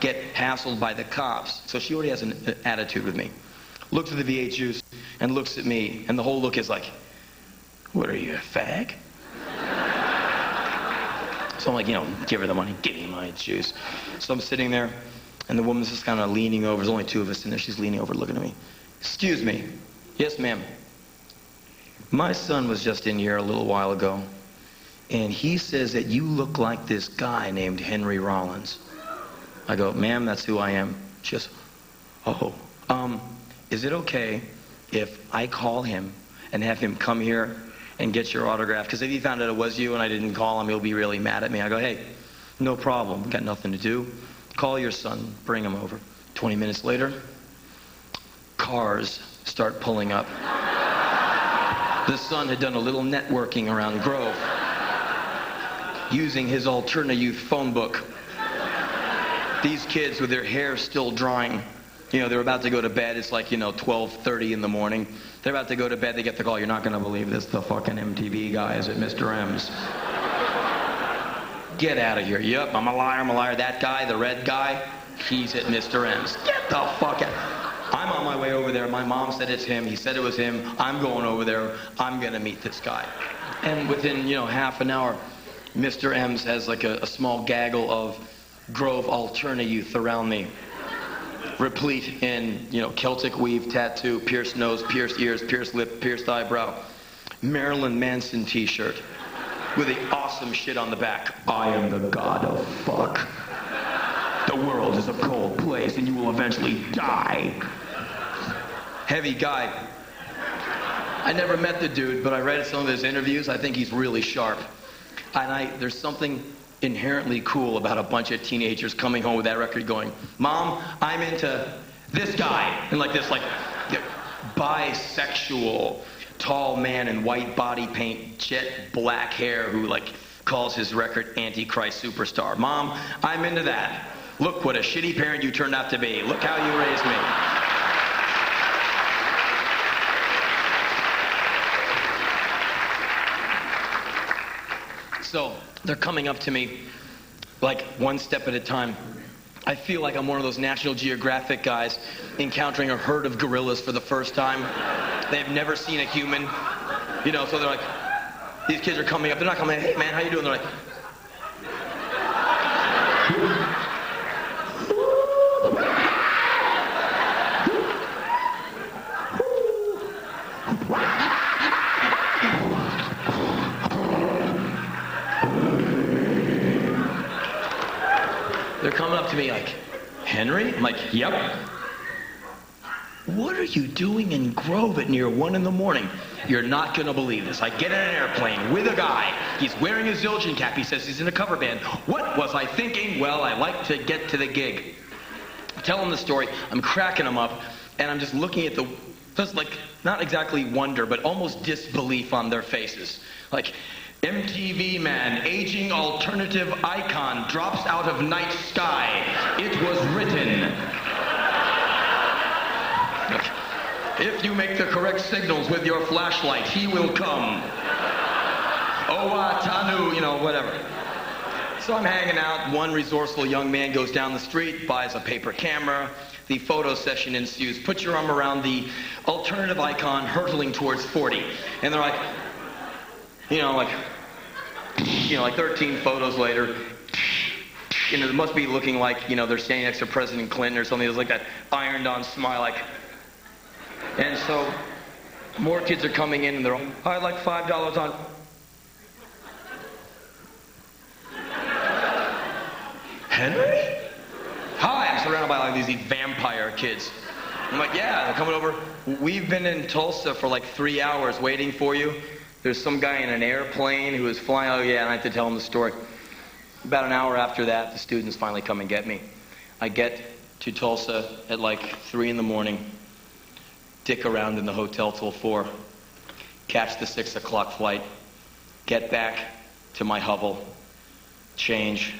get hassled by the cops. So she already has an attitude with me. Looks at the V8 juice and looks at me, and the whole look is like, what are you, a fag? So I'm like, give her the money, give me my juice. So I'm sitting there, and the woman's just kind of leaning over. There's only 2 of us in there. She's leaning over, looking at me. Excuse me. Yes, ma'am. My son was just in here a little while ago, and he says that you look like this guy named Henry Rollins. I go, ma'am, that's who I am. She goes, oh, is it okay if I call him and have him come here and get your autograph? Because if he found out it was you and I didn't call him, he'll be really mad at me. I go, hey, no problem. Got nothing to do. Call your son. Bring him over. 20 minutes later, cars start pulling up. The son had done a little networking around Grove using his Alterna Youth phone book. These kids with their hair still drying, they're about to go to bed. It's like, 12:30 in the morning. They're about to go to bed. They get the call. You're not going to believe this. The fucking MTV guy is at Mr. M's. Get out of here. Yep, I'm a liar. That guy, the red guy, he's at Mr. M's. Get the fuck out. I'm on my way over there. My mom said it's him. He said it was him. I'm going over there. I'm going to meet this guy. And within, half an hour, Mr. M's has like a small gaggle of Grove Alterna Youth around me. Replete in, Celtic weave tattoo, pierced nose, pierced ears, pierced lip, pierced eyebrow. Marilyn Manson t-shirt with the awesome shit on the back. I am the god of fuck. The world is a cold place and you will eventually die. Heavy guy. I never met the dude, but I read some of his interviews. I think he's really sharp. And there's something inherently cool about a bunch of teenagers coming home with that record going, Mom, I'm into this guy. And like this, like, bisexual, tall man in white body paint, jet black hair who like calls his record Antichrist Superstar. Mom, I'm into that. Look what a shitty parent you turned out to be. Look how you raised me. So they're coming up to me like one step at a time. I feel like I'm one of those National Geographic guys encountering a herd of gorillas for the first time. They've never seen a human, you know, so they're like, these kids are coming up. They're not coming, hey man, how you doing? They're like, they're coming up to me like, Henry? I'm like, yep. What are you doing in Grove at near 1 in the morning? You're not gonna believe this. I get in an airplane with a guy. He's wearing a Zildjian cap. He says he's in a cover band. What was I thinking? Well, I like to get to the gig. Tell him the story. I'm cracking him up, and I'm just looking at just like, not exactly wonder, but almost disbelief on their faces. Like, MTV man, aging alternative icon, drops out of night sky. It was written. If you make the correct signals with your flashlight, he will come. Owa Tanu, you know, whatever. So I'm hanging out. One resourceful young man goes down the street, buys a paper camera. The photo session ensues. Put your arm around the alternative icon hurtling towards 40. And they're like, like 13 photos later, it must be looking like, they're standing next to President Clinton or something. There's like that ironed on smile, like. And so more kids are coming in and they're all, I'd like $5 on. Henry? Hi, I'm surrounded by like these vampire kids. I'm like, yeah, they're coming over. We've been in Tulsa for like 3 hours waiting for you. There's some guy in an airplane who is flying. Oh yeah, and I have to tell him the story. About an hour after that, the students finally come and get me. I get to Tulsa at like 3 in the morning, dick around in the hotel till 4, catch the 6 o'clock flight, get back to my hovel, change,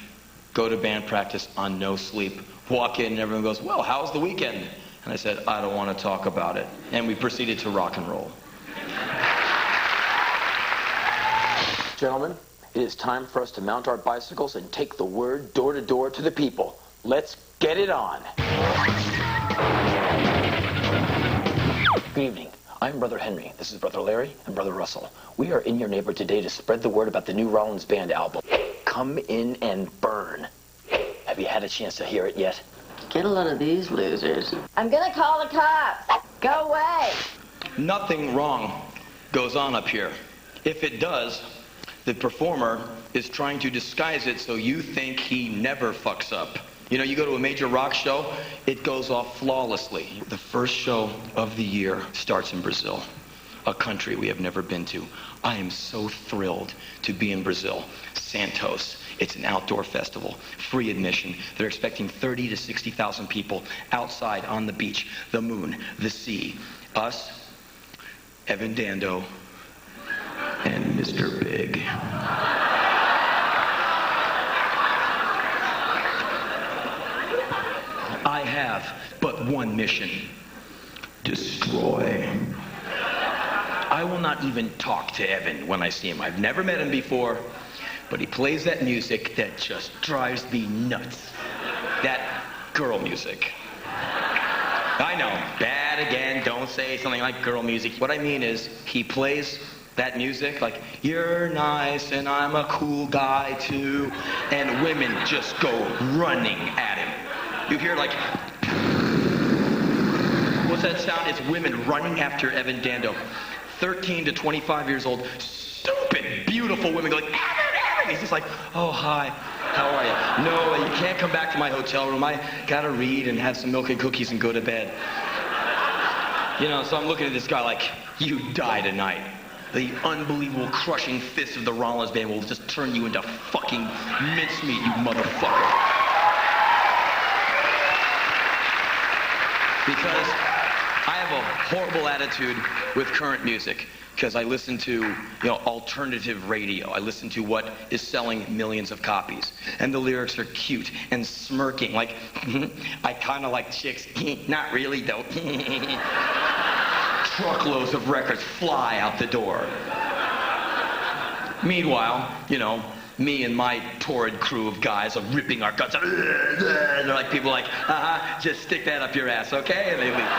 go to band practice on no sleep, walk in and everyone goes, well, how's the weekend? And I said, I don't want to talk about it. And we proceeded to rock and roll. Gentlemen, it is time for us to mount our bicycles and take the word door to door to the people. Let's get it on. Good evening. I'm Brother Henry. This is Brother Larry and Brother Russell. We are in your neighborhood today to spread the word about the new Rollins Band album, Come In and Burn. Have you had a chance to hear it yet? Get a load of these losers. I'm gonna call the cops. Go away. Nothing wrong goes on up here. If it does, the performer is trying to disguise it so you think he never fucks up. You go to a major rock show, it goes off flawlessly. The first show of the year starts in Brazil, a country we have never been to. I am so thrilled to be in Brazil. Santos. It's an outdoor festival, free admission. They're expecting 30 to 60,000 people outside on the beach, the moon, the sea. Us, Evan Dando, and Mr. Big. I have but one mission. Destroy. I will not even talk to Evan when I see him. I've never met him before, but he plays that music that just drives me nuts. That girl music. I know, bad again, don't say something like girl music. What I mean is, he plays that music like, you're nice and I'm a cool guy too, and women just go running at him. You hear like, what's that sound? It's women running after Evan Dando. 13 to 25 years old, stupid, beautiful women going, Evan, Evan. He's just like, oh, hi, how are you? No, you can't come back to my hotel room. I gotta read and have some milk and cookies and go to bed. You know, so I'm looking at this guy like, you die tonight. The unbelievable crushing fist of the Rollins band will just turn you into fucking mincemeat, you motherfucker. Because I have a horrible attitude with current music, because I listen to, alternative radio. I listen to what is selling millions of copies. And the lyrics are cute and smirking, like, I kind of like chicks, not really though. Truckloads of records fly out the door. Meanwhile, me and my torrid crew of guys are ripping our guts out. They're like, people like, just stick that up your ass, okay? And they leave.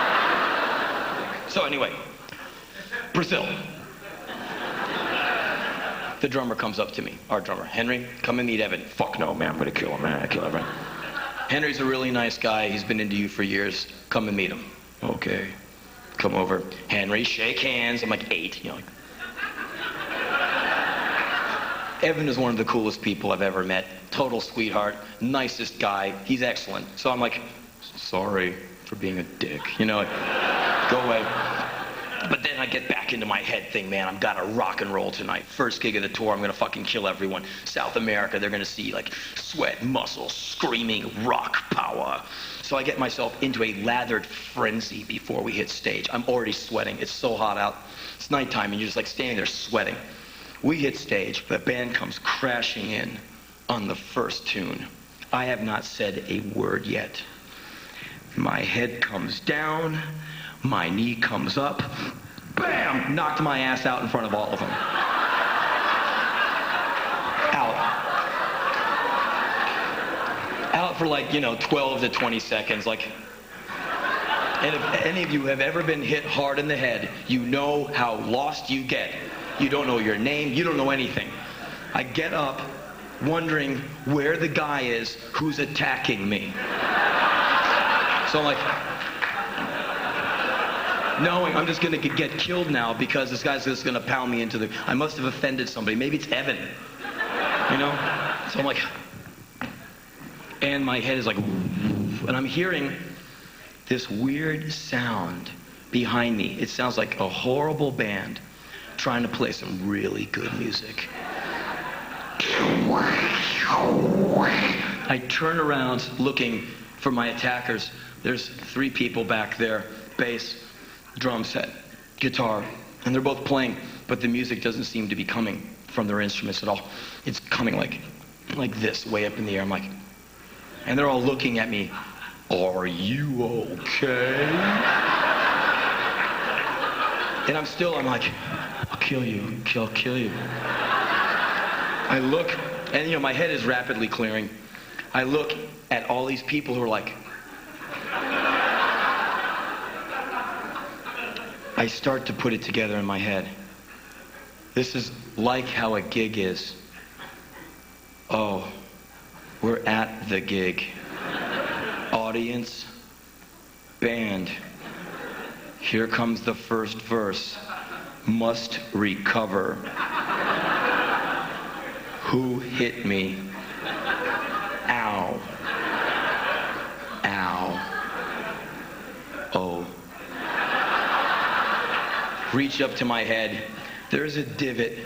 So anyway, Brazil. The drummer comes up to me, our drummer. Henry, come and meet Evan. Fuck no, man, I'm gonna kill him, man. I kill Evan. Henry's a really nice guy. He's been into you for years. Come and meet him. Okay. Come over. Henry, shake hands. I'm like 8, Evan is one of the coolest people I've ever met. Total sweetheart, nicest guy. He's excellent. So I'm like, sorry for being a dick. Go away. But then I get back into my head thing, man. I've got to rock and roll tonight. First gig of the tour, I'm going to fucking kill everyone. South America, they're going to see, like, sweat, muscle, screaming, rock power. So I get myself into a lathered frenzy before we hit stage. I'm already sweating. It's so hot out. It's nighttime, and you're just, like, standing there sweating. We hit stage. The band comes crashing in on the first tune. I have not said a word yet. My head comes down. My knee comes up, bam, knocked my ass out in front of all of them. Out for like, 12 to 20 seconds, like. And if any of you have ever been hit hard in the head, you know how lost you get. You don't know your name, you don't know anything. I get up wondering where the guy is who's attacking me. So I'm like, knowing I'm just going to get killed now because this guy's just going to pound me into the... I must have offended somebody. Maybe it's Evan. So I'm like... And my head is like... And I'm hearing this weird sound behind me. It sounds like a horrible band trying to play some really good music. I turn around looking for my attackers. There's 3 people back there. Bass, drum set, guitar, and they're both playing, but the music doesn't seem to be coming from their instruments at all. It's coming like this, way up in the air. I'm like, and they're all looking at me. Are you okay? And I'm like, I'll kill you, I'll kill you. I look, and my head is rapidly clearing. I look at all these people who are like, I start to put it together in my head. This is like how a gig is. Oh, we're at the gig. Audience, band. Here comes the first verse. Must recover. Who hit me? Ow. Ow. Oh. Reach up to my head. There's a divot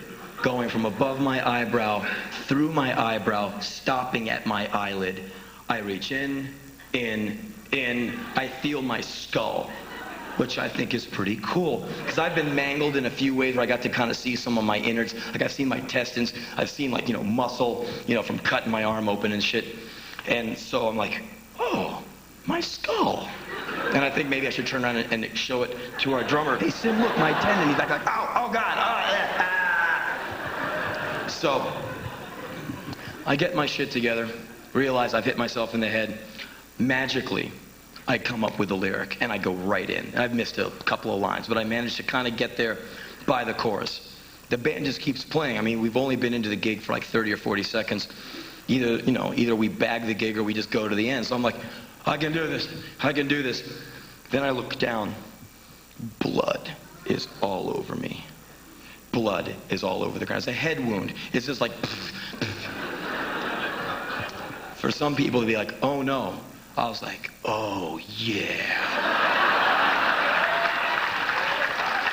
going from above my eyebrow, through my eyebrow, stopping at my eyelid. I reach in. I feel my skull, which I think is pretty cool. Because I've been mangled in a few ways where I got to kind of see some of my innards. Like I've seen my intestines. I've seen muscle, from cutting my arm open and shit. And so I'm like, oh, my skull. And I think maybe I should turn around and show it to our drummer. Hey, Sim, look, my tendon. He's like, oh, God, oh, yeah. Ah. So I get my shit together, realize I've hit myself in the head. Magically, I come up with a lyric, and I go right in. And I've missed a couple of lines, but I managed to kind of get there by the chorus. The band just keeps playing. I mean, we've only been into the gig for like 30 or 40 seconds. Either we bag the gig or we just go to the end. So I'm like, I can do this. I can do this. Then I look down. Blood is all over me. Blood is all over the ground. It's a head wound. It's just like... For some people to be like, oh no. I was like, oh yeah.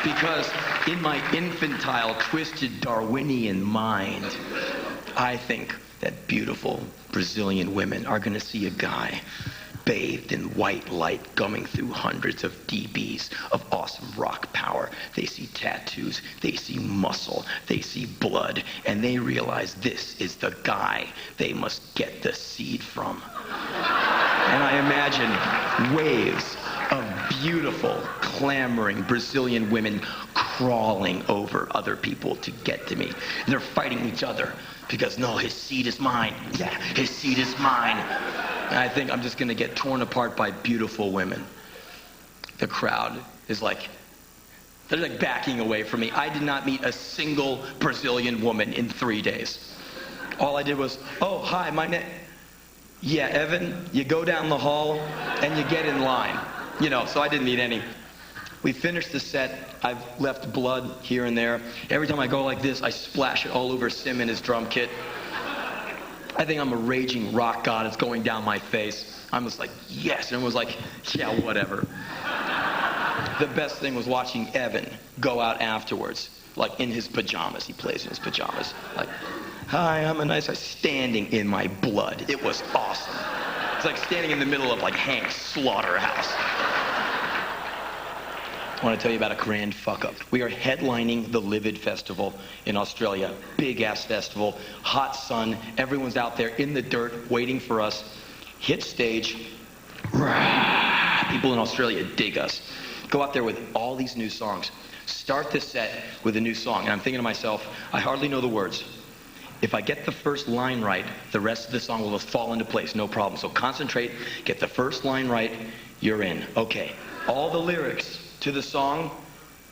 Because in my infantile, twisted Darwinian mind, I think that beautiful Brazilian women are going to see a guy bathed in white light coming through hundreds of dBs of awesome rock power. They see tattoos, they see muscle, they see blood, and they realize this is the guy they must get the seed from. And I imagine waves of beautiful, clamoring Brazilian women crawling over other people to get to me. And they're fighting each other because, no, his seed is mine. Yeah, his seed is mine. And I think I'm just going to get torn apart by beautiful women. The crowd is like, they're like backing away from me. I did not meet a single Brazilian woman in 3 days. All I did was, oh, hi, my name... Yeah, Evan, you go down the hall and you get in line. You know, so I didn't need any. We finished the set. I've left blood here and there. Every time I go like this, I splash it all over Sim and his drum kit. I think I'm a raging rock god. It's going down my face. I'm just like, yes. And it was like, yeah, whatever. The best thing was watching Evan go out afterwards, like in his pajamas. He plays in his pajamas. Like, hi, I'm a nice guy, standing in my blood. It was awesome. It's like standing in the middle of like Hank's slaughterhouse. I want to tell you about a grand fuck-up. We are headlining the Livid Festival in Australia. Big-ass festival, hot sun. Everyone's out there in the dirt waiting for us. Hit stage. People in Australia dig us. Go out there with all these new songs. Start the set with a new song. And I'm thinking to myself, I hardly know the words. If I get the first line right, the rest of the song will just fall into place, no problem. So concentrate, get the first line right, you're in. Okay, all the lyrics to the song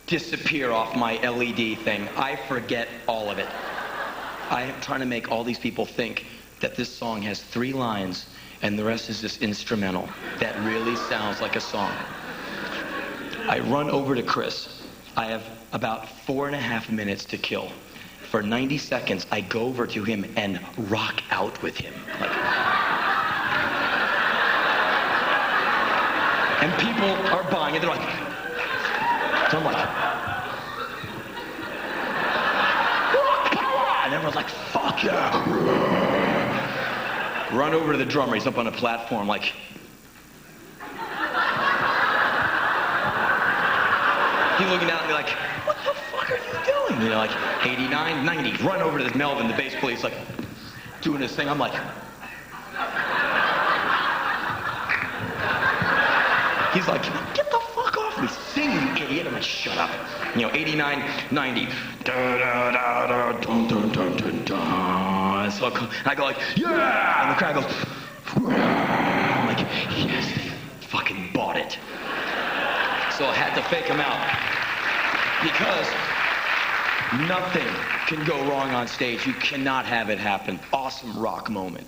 disappear off my LED thing. I forget all of it. I am trying to make all these people think that this song has 3 lines and the rest is just instrumental. That really sounds like a song. I run over to Chris. I have about 4.5 minutes to kill. For 90 seconds, I go over to him and rock out with him. Like, and people are buying it. They're like, so I'm like, and everyone's like, fuck yeah. Run over to the drummer. He's up on a platform like, he's looking down at me like, what the fuck are you doing? You know, like 89, 90. Run over to this Melvin, the bass player. He's like doing his thing. I'm like, he's like, get the fuck off me. Sing, you idiot. I'm like, shut up. You know, 89, 90. Da, da, da, da, dun, dun, dun, dun, dun. So I go like, yeah! And the crowd goes, I'm like, yes, fucking bought it. So I had to fake him out. Because nothing can go wrong on stage. You cannot have it happen. Awesome rock moment.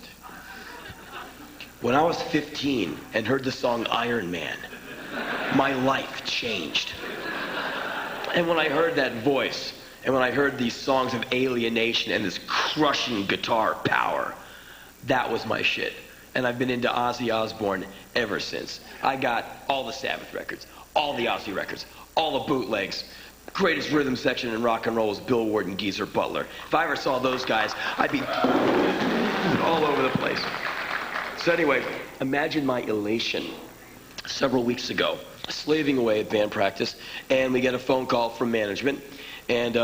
When I was 15 and heard the song Iron Man, my life changed. And when I heard that voice, and when I heard these songs of alienation and this crushing guitar power, that was my shit. And I've been into Ozzy Osbourne ever since. I got all the Sabbath records, all the Ozzy records, all the bootlegs. Greatest rhythm section in rock and roll was Bill Ward and Geezer Butler. If I ever saw those guys, I'd be all over the place. So anyway, imagine my elation. Several weeks ago, slaving away at band practice, and we get a phone call from management, and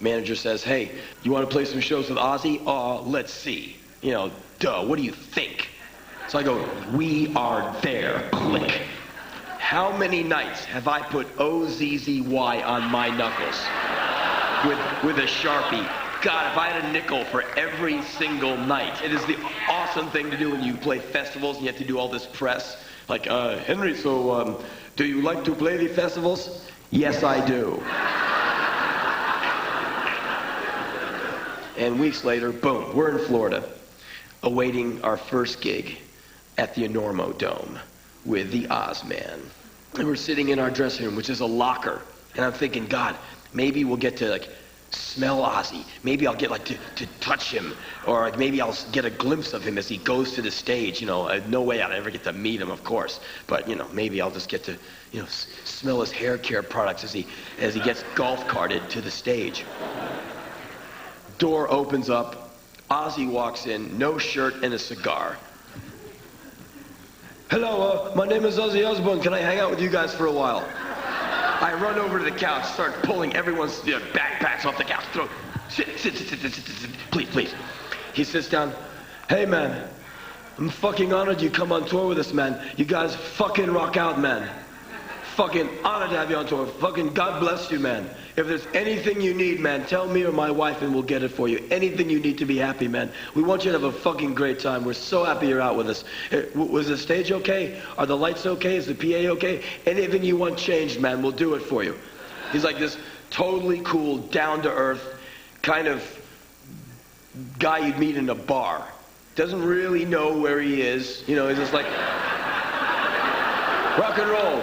manager says, hey, you want to play some shows with Ozzy? Let's see. You know, duh, what do you think? So I go, we are there, click. How many nights have I put O-Z-Z-Y on my knuckles with a Sharpie? God, if I had a nickel for every single night. It is the awesome thing to do when you play festivals and you have to do all this press. Like, Henry, so do you like to play the festivals? Yes, I do. And weeks later, boom, we're in Florida, awaiting our first gig at the Enormo Dome with the Ozman. And we're sitting in our dressing room, which is a locker And I'm thinking, God, maybe we'll get to like smell Ozzy. Maybe I'll get like to touch him, or like maybe I'll get a glimpse of him as he goes to the stage. No way I'd ever get to meet him, of course. But maybe I'll just get to smell his hair care products as he gets golf carted to the stage. Door opens up. Ozzy walks in, no shirt and a cigar. Hello, my name is Ozzy Osbourne. Can I hang out with you guys for a while? I run over to the couch, start pulling everyone's backpacks off the couch. Sit, please. He sits down. Hey, man, I'm fucking honored you come on tour with us, man. You guys fucking rock out, man. Fucking honored to have you on tour. Fucking God bless you, man. If there's anything you need, man, tell me or my wife and we'll get it for you. Anything you need to be happy, man. We want you to have a fucking great time. We're so happy you're out with us. Was the stage okay? Are the lights okay? Is the PA okay? Anything you want changed, man, we'll do it for you. He's like this totally cool, down-to-earth kind of guy you'd meet in a bar. Doesn't really know where he is. He's just like, rock and roll.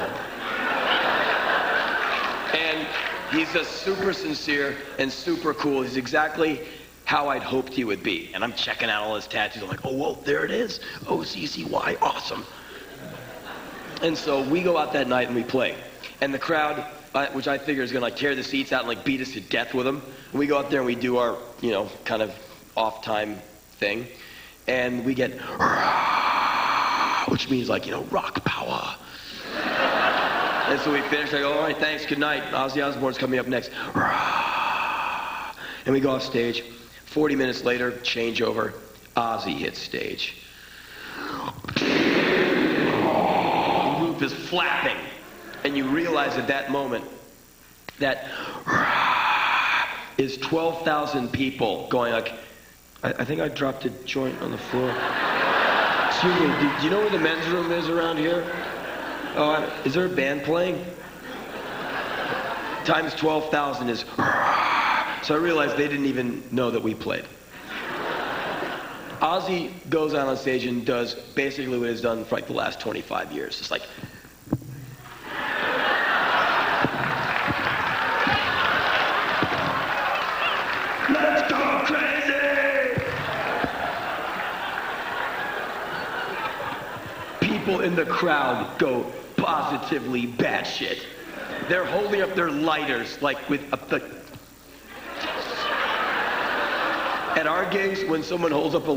And he's just super sincere and super cool. He's exactly how I'd hoped he would be. And I'm checking out all his tattoos. I'm like, oh, whoa, there it is. OCCY, awesome. And so we go out that night and we play. And the crowd, which I figure is going to tear the seats out and beat us to death with them. And we go out there and we do our, kind of off-time thing. And we get, which means rock power. And so we finish, I go, all right, thanks, good night. Ozzy Osbourne's coming up next. And we go off stage. 40 minutes later, changeover, Ozzy hits stage. The roof is flapping. And you realize at that moment that is 12,000 people going like, I think I dropped a joint on the floor. Excuse me, do you know where the men's room is around here? Oh, is there a band playing? Times 12,000 is... So I realized they didn't even know that we played. Ozzy goes out on stage and does basically what he's done for the last 25 years. It's like... Let's go crazy! People in the crowd go positively batshit. They're holding up their lighters with At our gigs, when someone holds up a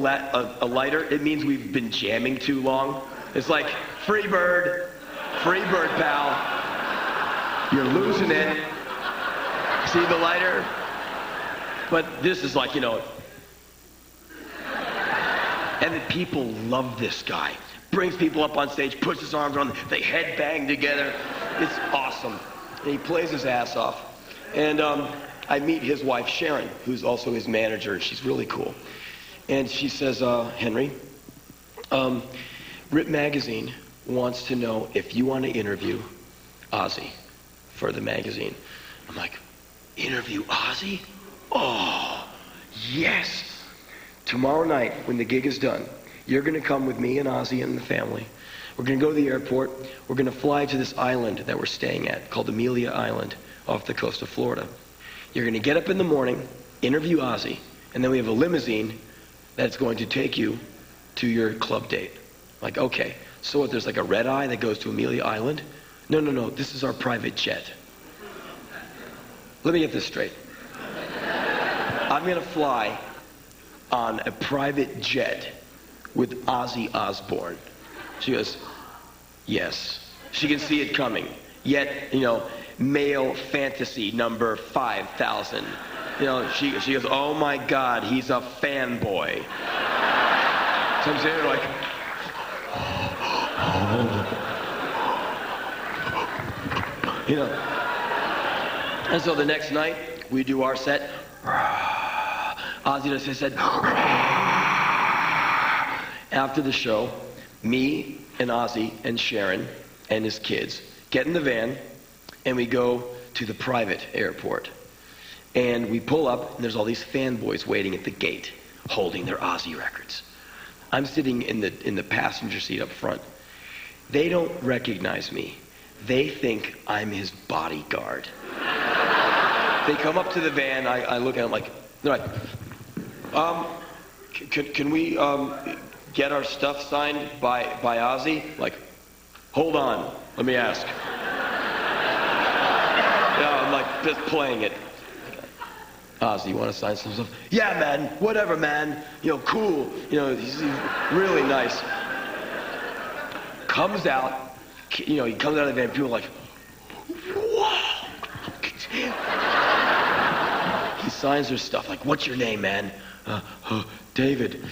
lighter, it means we've been jamming too long. It's like, free bird, pal. You're losing it. See the lighter? But this is and the people love this guy. Brings people up on stage, puts his arms around them, they headbang together. It's awesome. And he plays his ass off. And I meet his wife, Sharon, who's also his manager. She's really cool. And she says, Henry, Rip Magazine wants to know if you want to interview Ozzy for the magazine. I'm like, interview Ozzy? Oh, yes. Tomorrow night, when the gig is done, you're going to come with me and Ozzy and the family. We're going to go to the airport. We're going to fly to this island that we're staying at called Amelia Island off the coast of Florida. You're going to get up in the morning, interview Ozzy, and then we have a limousine that's going to take you to your club date. Like, okay, so what, there's a red eye that goes to Amelia Island? No, this is our private jet. Let me get this straight. I'm going to fly on a private jet with Ozzy Osbourne. She goes, yes. She can see it coming. Yet, male fantasy number 5,000. She goes, oh my God, he's a fanboy. So I'm sitting there And so the next night, we do our set. Ozzy does his set. After the show, me and Ozzy and Sharon and his kids get in the van and we go to the private airport. And we pull up and there's all these fanboys waiting at the gate holding their Ozzy records. I'm sitting in the passenger seat up front. They don't recognize me. They think I'm his bodyguard. They come up to the van. I look at them like, they're like, can we get our stuff signed by Ozzy? Like, hold on, let me ask. Yeah, I'm like just playing it. Ozzy, you want to sign some stuff? Yeah, man, whatever, man. You know, cool. You know, he's really nice. Comes out, you know, he comes out of the van, people are like, whoa. He signs their stuff, like, what's your name, man? David.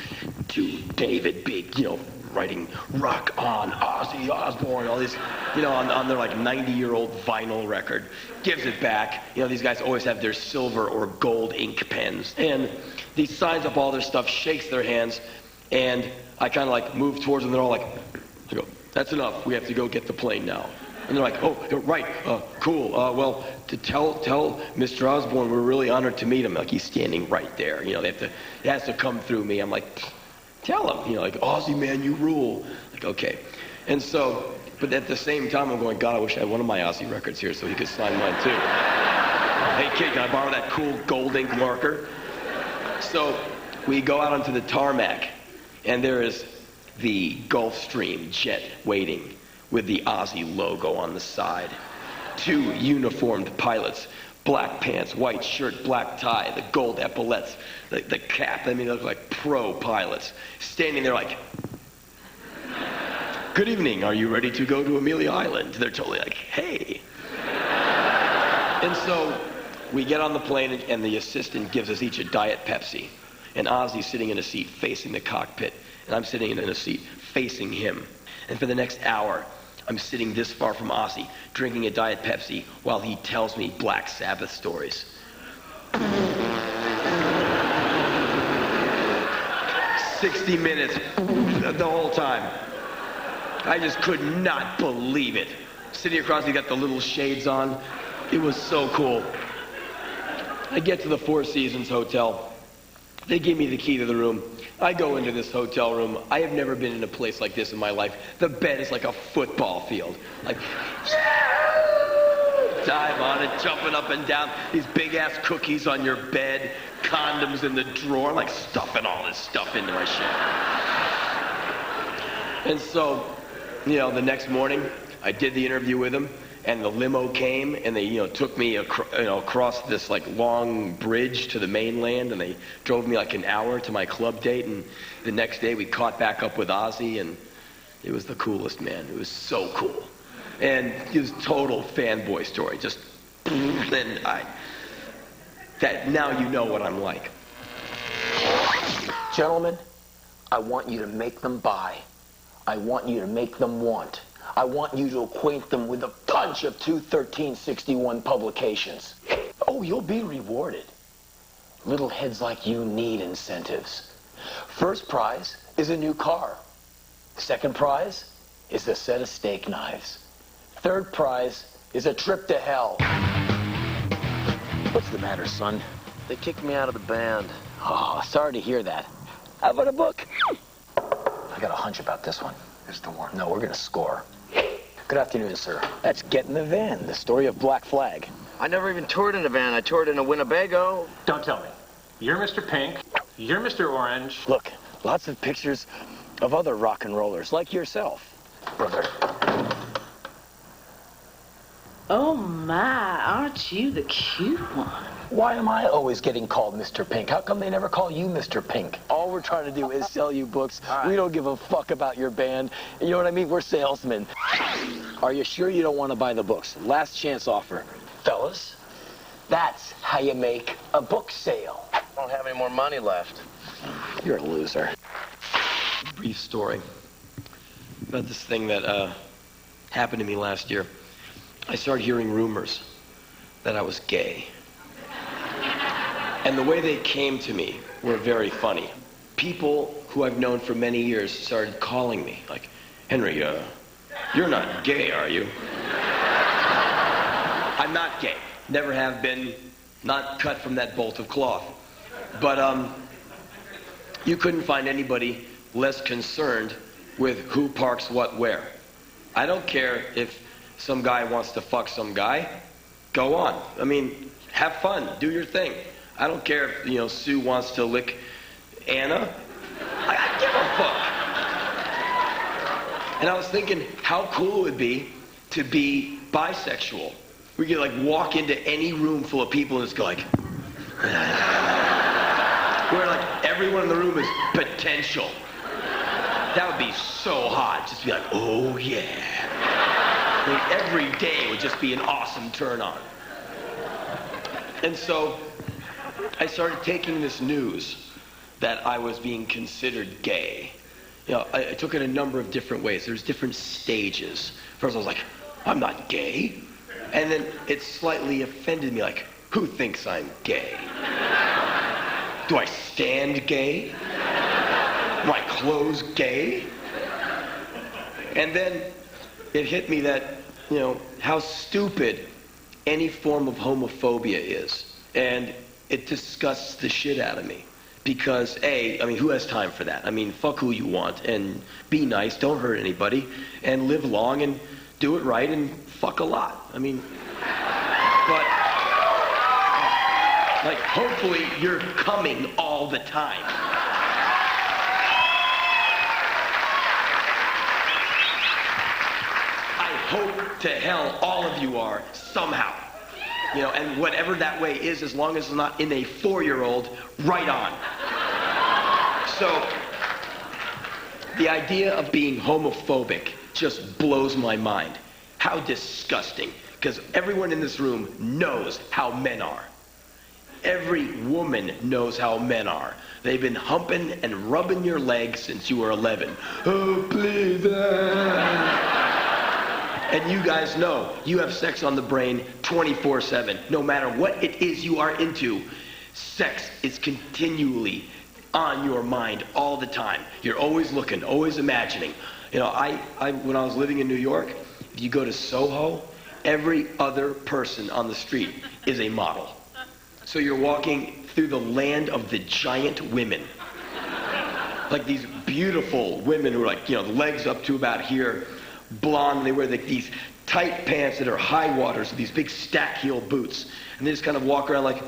Dude, David, big, you know, writing rock on, Ozzy Osbourne, all these, you know, on their like 90-year-old vinyl record. Gives it back. You know, these guys always have their silver or gold ink pens. And he signs up all their stuff, shakes their hands, and I kind of like move towards them. They're all like, I go, that's enough. We have to go get the plane now. And they're like, oh, right, cool. Well, to tell Mr. Osborne we're really honored to meet him. Like, he's standing right there. You know, it has to come through me. I'm like, tell him. You know, like, Ozzy, man, you rule. Like, okay. And so, but at the same time, I'm going, God, I wish I had one of my Ozzy records here so he could sign mine too. Hey, kid, can I borrow that cool gold ink marker? So we go out onto the tarmac, and there is the Gulfstream jet waiting with the Ozzy logo on the side. 2 uniformed pilots, black pants, white shirt, black tie, the gold epaulettes, the cap. I mean, they look like pro pilots. Standing there like, good evening, are you ready to go to Amelia Island? They're totally like, hey. And so we get on the plane, and the assistant gives us each a Diet Pepsi. And Ozzy's sitting in a seat facing the cockpit, and I'm sitting in a seat facing him. And for the next hour, I'm sitting this far from Ozzy, drinking a Diet Pepsi while he tells me Black Sabbath stories. 60 minutes, the whole time. I just could not believe it. Sitting across, he got the little shades on. It was so cool. I get to the Four Seasons Hotel. They give me the key to the room. I go into this hotel room. I have never been in a place like this in my life. The bed is like a football field. Like, dive on it, jumping up and down. These big-ass cookies on your bed, condoms in the drawer, like stuffing all this stuff into my shit. And so, you know, the next morning, I did the interview with him, and the limo came, and they, you know, took me across this like long bridge to the mainland, and they drove me like an hour to my club date, and the next day we caught back up with Ozzy, and it was the coolest, man. It was so cool. And it was total fanboy story, just, and now you know what I'm like. Gentlemen, I want you to make them buy. I want you to make them want. I want you to acquaint them with a bunch of 21361 publications. Oh, you'll be rewarded. Little heads like you need incentives. First prize is a new car. Second prize is a set of steak knives. Third prize is a trip to hell. What's the matter, son? They kicked me out of the band. Oh, sorry to hear that. How about a book? I got a hunch about this one. It's the one. No, we're gonna score. Good afternoon, sir. That's Get in the Van, the story of Black Flag. I never even toured in a van. I toured in a Winnebago. Don't tell me. You're Mr. Pink. You're Mr. Orange. Look, lots of pictures of other rock and rollers like yourself, brother. Oh my, aren't you the cute one? Why am I always getting called Mr. Pink? How come they never call you Mr. Pink? All we're trying to do is sell you books. Right. We don't give a fuck about your band. You know what I mean? We're salesmen. Are you sure you don't want to buy the books? Last chance offer. Fellas, that's how you make a book sale. I don't have any more money left. You're a loser. Brief story about this thing that happened to me last year. I started hearing rumors that I was gay. And the way they came to me were very funny. People who I've known for many years started calling me, like, Henry, you're not gay, are you? I'm not gay. Never have been. Not cut from that bolt of cloth. But you couldn't find anybody less concerned with who parks what where. I don't care if some guy wants to fuck some guy. Go on. I mean, have fun, do your thing. I don't care if, Sue wants to lick Anna. I give a fuck. And I was thinking how cool it would be to be bisexual. We could walk into any room full of people and just go where everyone in the room is potential. That would be so hot. Just be oh yeah. Every day would just be an awesome turn on. And so I started taking this news that I was being considered gay. I took it a number of different ways. There's different stages. First I was I'm not gay. And then it slightly offended me, who thinks I'm gay? Do I stand gay? Are my clothes gay? And then it hit me that, how stupid any form of homophobia is. And it disgusts the shit out of me. Because, who has time for that? Fuck who you want, and be nice, don't hurt anybody, and live long, and do it right, and fuck a lot. Hopefully you're coming all the time. I hope to hell all of you are, somehow. And whatever that way is, as long as it's not in a 4-year-old, right on. So, the idea of being homophobic just blows my mind. How disgusting. Because everyone in this room knows how men are. Every woman knows how men are. They've been humping and rubbing your legs since you were 11. Oh, please. And you guys know you have sex on the brain 24/7. No matter what it is you are into, sex is continually on your mind all the time. You're always looking, always imagining. When I was living in New York, if you go to Soho, every other person on the street is a model. So you're walking through the land of the giant women. These beautiful women who are legs up to about here, blonde, they wear these tight pants that are high waters with these big stack heel boots. And they just kind of walk around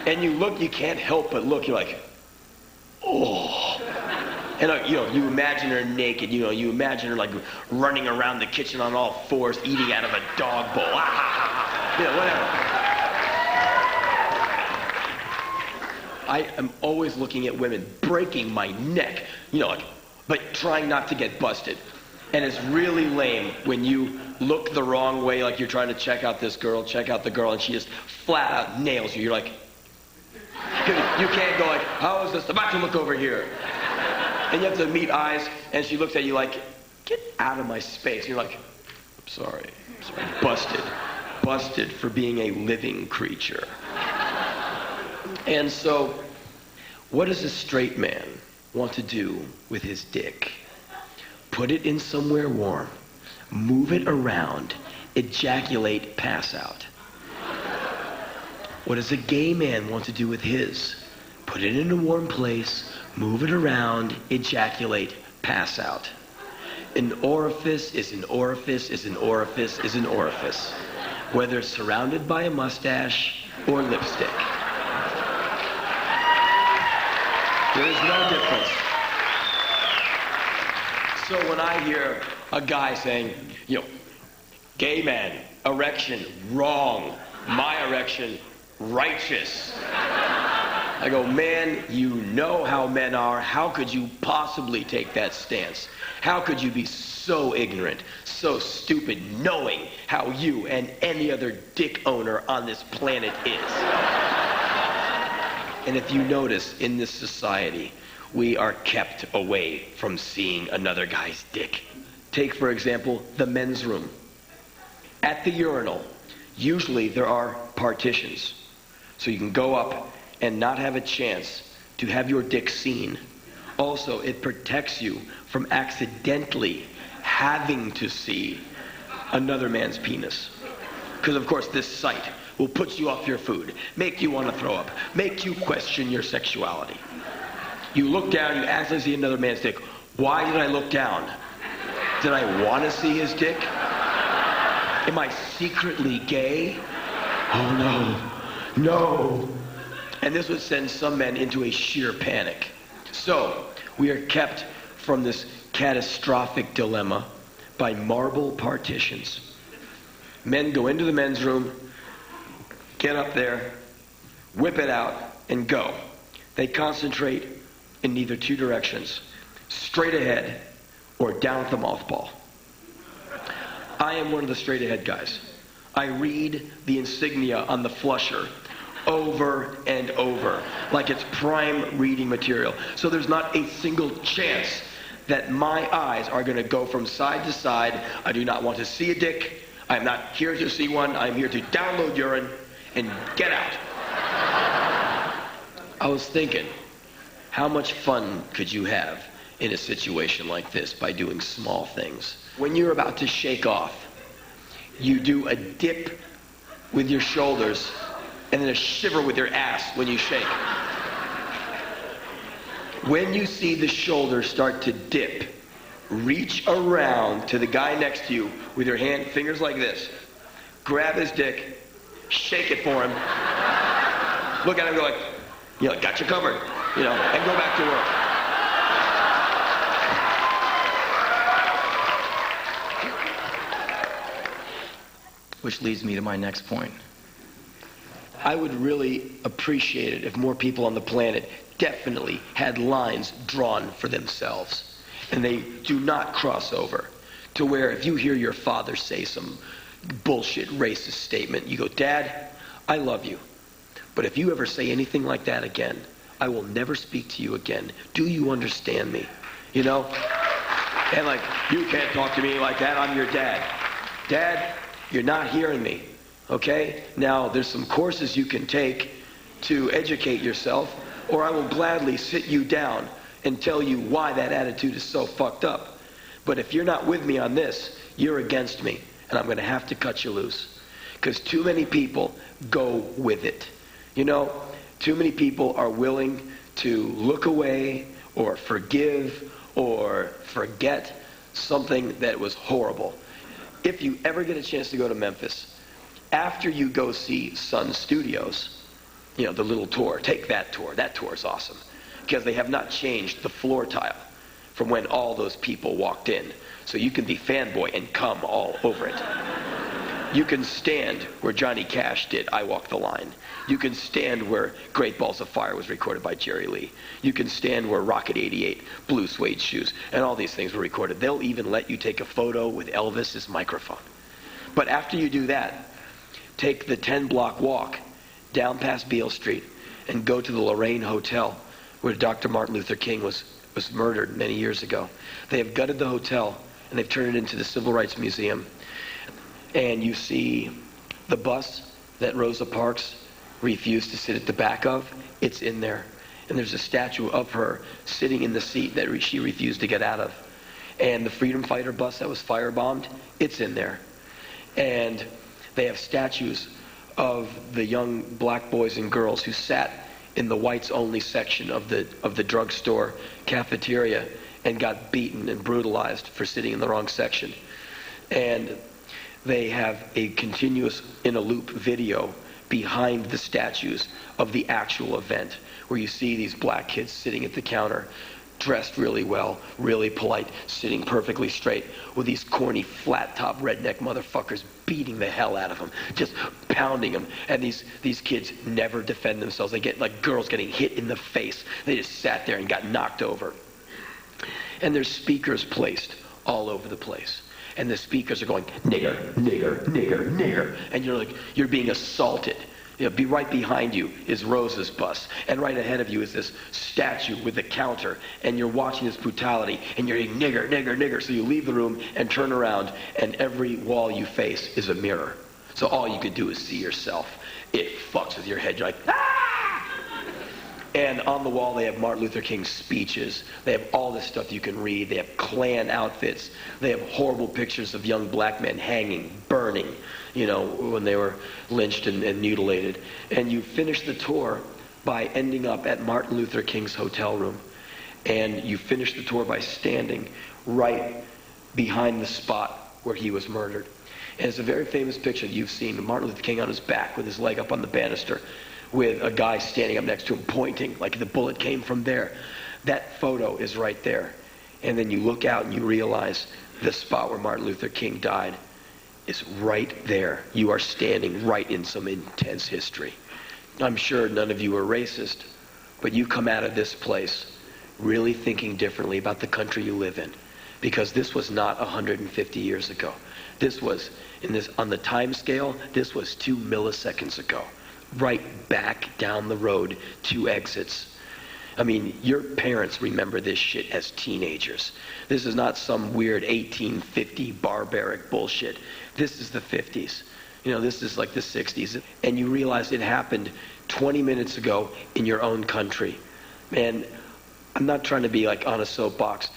and you look, you can't help but look, you're oh. And you imagine her naked, you imagine her running around the kitchen on all fours, eating out of a dog bowl. Whatever. I am always looking at women, breaking my neck, but trying not to get busted. And it's really lame when you look the wrong way, you're trying to check out this girl, check out the girl, and she just flat out nails you. You're you can't go how is this? About to look over here. And you have to meet eyes, and she looks at you get out of my space. And you're I'm sorry. Busted for being a living creature. And so, what does a straight man want to do with his dick? Put it in somewhere warm, move it around, ejaculate, pass out. What does a gay man want to do with his? Put it in a warm place, move it around, ejaculate, pass out. An orifice is an orifice is an orifice is an orifice, whether surrounded by a mustache or lipstick. There is no difference. So when I hear a guy saying, gay man, erection, wrong, my erection, righteous. I go, man, you know how men are. How could you possibly take that stance? How could you be so ignorant, so stupid, knowing how you and any other dick owner on this planet is? And if you notice, in this society, we are kept away from seeing another guy's dick. Take, for example, the men's room. At the urinal, usually there are partitions. So you can go up and not have a chance to have your dick seen. Also, it protects you from accidentally having to see another man's penis. Because, of course, this sight will put you off your food, make you want to throw up, make you question your sexuality. You look down, you accidentally see another man's dick. Why did I look down? Did I want to see his dick? Am I secretly gay? Oh no, no. And this would send some men into a sheer panic. So, we are kept from this catastrophic dilemma by marble partitions. Men go into the men's room, get up there, whip it out, and go. They concentrate in neither two directions, straight ahead or down at the mothball. I am one of the straight ahead guys. I read the insignia on the flusher over and over like it's prime reading material. So there's not a single chance that my eyes are going to go from side to side. I do not want to see a dick. I'm not here to see one. I'm here to download urine and get out. I was thinking, how much fun could you have in a situation like this by doing small things? When you're about to shake off, you do a dip with your shoulders and then a shiver with your ass when you shake. When you see the shoulders start to dip, reach around to the guy next to you with your fingers like this. Grab his dick, shake it for him. Look at him, go like, got you covered, and go back to work. Which leads me to my next point. I would really appreciate it if more people on the planet definitely had lines drawn for themselves. And they do not cross over to where if you hear your father say some bullshit racist statement, you go, Dad, I love you. But if you ever say anything like that again, I will never speak to you again. Do you understand me? And you can't talk to me like that. I'm your dad. Dad, you're not hearing me. Okay? Now, there's some courses you can take to educate yourself, or I will gladly sit you down and tell you why that attitude is so fucked up. But if you're not with me on this, you're against me, and I'm going to have to cut you loose. Because too many people go with it. Too many people are willing to look away or forgive or forget something that was horrible. If you ever get a chance to go to Memphis, after you go see Sun Studios, the little tour, take that tour. That tour is awesome. Because they have not changed the floor tile from when all those people walked in. So you can be fanboy and come all over it. You can stand where Johnny Cash did I Walk the Line. You can stand where Great Balls of Fire was recorded by Jerry Lee. You can stand where Rocket 88, Blue Suede Shoes, and all these things were recorded. They'll even let you take a photo with Elvis's microphone. But after you do that, take the 10-block walk down past Beale Street and go to the Lorraine Hotel where Dr. Martin Luther King was murdered many years ago. They have gutted the hotel and they've turned it into the Civil Rights Museum. And you see the bus that Rosa Parks refused to sit at the back of. It's in there. And there's a statue of her sitting in the seat that she refused to get out of. And the Freedom Fighter bus that was firebombed, it's in there. And they have statues of the young black boys and girls who sat in the whites-only section of the drugstore cafeteria and got beaten and brutalized for sitting in the wrong section. And they have a continuous in-a-loop video behind the statues of the actual event where you see these black kids sitting at the counter, dressed really well, really polite, sitting perfectly straight, with these corny, flat-top redneck motherfuckers beating the hell out of them, just pounding them. And these kids never defend themselves. They get like girls getting hit in the face. They just sat there and got knocked over. And there's speakers placed all over the place. And the speakers are going, nigger, nigger, nigger, nigger. And you're being assaulted. Be right behind you is Rosa's bus. And right ahead of you is this statue with the counter. And you're watching this brutality. And you're saying, nigger, nigger, nigger. So you leave the room and turn around. And every wall you face is a mirror. So all you could do is see yourself. It fucks with your head. You're like, ah! And on the wall, they have Martin Luther King's speeches. They have all this stuff you can read. They have Klan outfits. They have horrible pictures of young black men hanging, burning, when they were lynched and mutilated. And you finish the tour by ending up at Martin Luther King's hotel room. And you finish the tour by standing right behind the spot where he was murdered. And it's a very famous picture you've seen, Martin Luther King on his back with his leg up on the banister, with a guy standing up next to him pointing like the bullet came from there. That photo is right there. And then you look out and you realize the spot where Martin Luther King died is right there. You are standing right in some intense history. I'm sure none of you are racist, but you come out of this place really thinking differently about the country you live in, because this was not 150 years ago. This was, on the time scale, this was 2 milliseconds ago. Right back down the road, 2 exits. I mean, your parents remember this shit as teenagers. This is not some weird 1850 barbaric bullshit. This is the 50s. You know, this is like the 60s. And you realize it happened 20 minutes ago in your own country. Man, I'm not trying to be like on a soapbox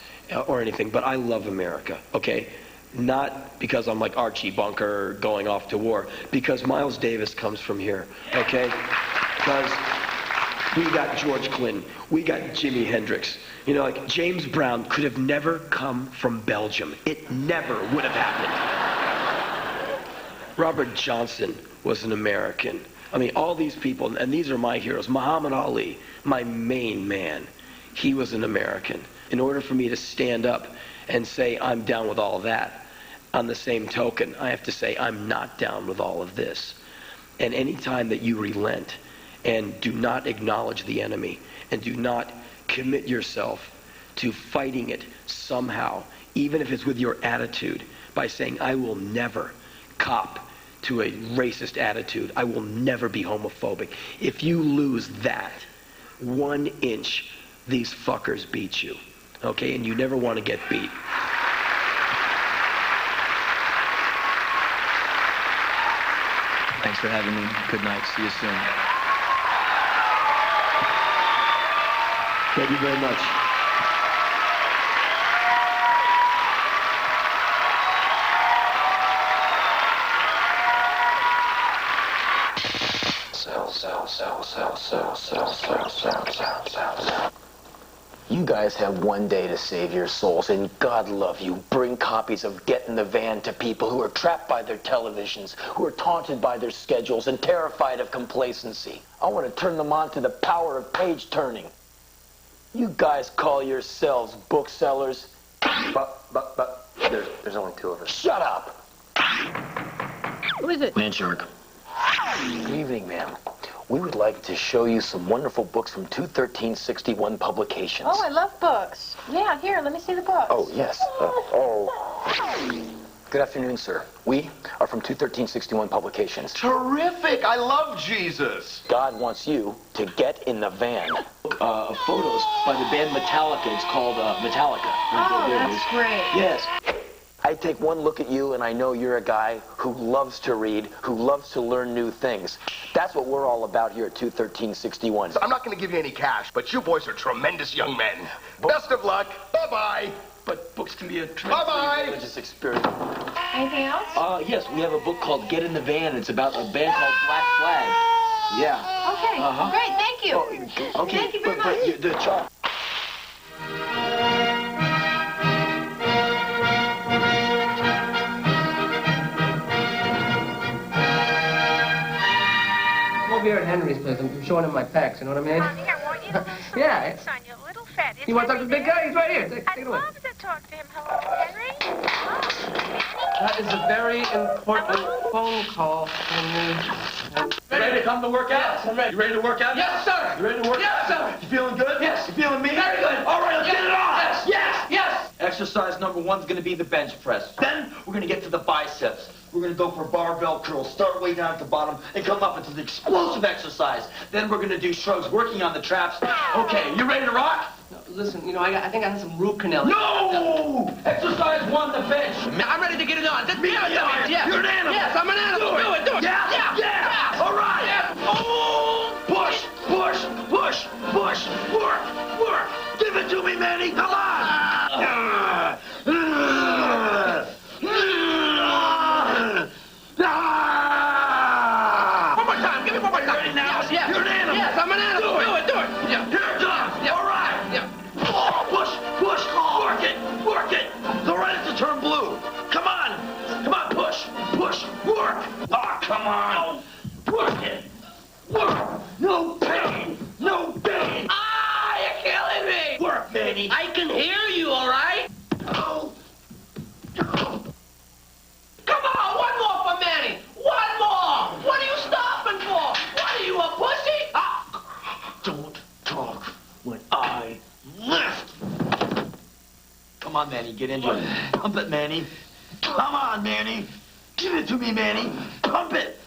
or anything, but I love America, okay? Not because I'm like Archie Bunker going off to war, because Miles Davis comes from here, okay? Because we got George Clinton, we got Jimi Hendrix. You know, like James Brown could have never come from Belgium. It never would have happened. Robert Johnson was an American. I mean, all these people, and these are my heroes. Muhammad Ali, my main man, he was an American. In order for me to stand up and say I'm down with all that, on the same token, I have to say I'm not down with all of this. And any time that you relent and do not acknowledge the enemy and do not commit yourself to fighting it somehow, even if it's with your attitude, by saying I will never cop to a racist attitude, I will never be homophobic. If you lose that 1 inch, these fuckers beat you, okay? And you never want to get beat. Thanks for having me. Good night. See you soon. Thank you very much. You guys have one day to save your souls, and God love you. Bring copies of Get in the Van to people who are trapped by their televisions, who are taunted by their schedules, and terrified of complacency. I want to turn them on to the power of page turning. You guys call yourselves booksellers? But, there's only 2 of us. Shut up! Who is it? Man Shark. Good evening, ma'am. We would like to show you some wonderful books from 21361 Publications. Oh, I love books. Yeah, here, let me see the books. Oh, yes. Good afternoon, sir. We are from 21361 Publications. Terrific! I love Jesus! God wants you to get in the van. Photos by the band Metallica. It's called Metallica. Oh, that's great. Yes. I take one look at you and I know you're a guy who loves to read, who loves to learn new things. That's what we're all about here at 21361. I'm not going to give you any cash, but you boys are tremendous young men. Best of luck. Bye-bye. But books can be a tremendous Bye-bye. Religious experience. Anything else? Yes, we have a book called Get in the Van. It's about a band called Black Flag. Yeah. Okay, great, thank you. Okay, Thank you very much. but the chart. Over here at Henry's place, I'm showing him my pecs, you know what I mean? Here, won't you? Yeah. It's on your little fat. You want to talk to the big guy? He's right here. Take I'd it away. love to talk to him. Hello, Henry? Oh, That is a very important phone call, Henry. Ready to come to work out? I'm ready. You ready to work out? Yes, sir. You ready to work Yes, out? sir. You feeling good? Yes. You feeling me? Very good. All right, let's Yes. get it on. Yes. Yes. Yes. Exercise number 1 is going to be the bench press. Then we're going to get to the biceps. We're going to go for barbell curls. Start way down at the bottom and come up into the explosive exercise. Then we're going to do shrugs, working on the traps. Okay, you ready to rock? No, listen, you know, I think I had some root canal. No! Exercise 1, the bench. I'm ready to get it on. Me, yeah. You're an animal. Yes, I'm an animal. Do it. Do it. Yeah. Yeah. Yeah. All right. Yeah. Oh! Push. Work. Give it to me, Manny. Come on. One more time. Give me one more time. Ready now? Yes. You're an animal. Yes, I'm an animal. Do it. Yeah. You're done. Yeah. All right. Yeah. Oh, push. Work it. It's all right to turn blue. Come on. come on. Work it. Work. No pain. No pain. Ah, you're killing me! Work, Manny. I can hear you, all right? Oh. Come on, one more for Manny! One more! What are you stopping for? What are you, a pussy? Ah. Don't talk when I lift. Come on, Manny, get into it. Pump it, Manny. Come on, Manny. Give it to me, Manny. Pump it.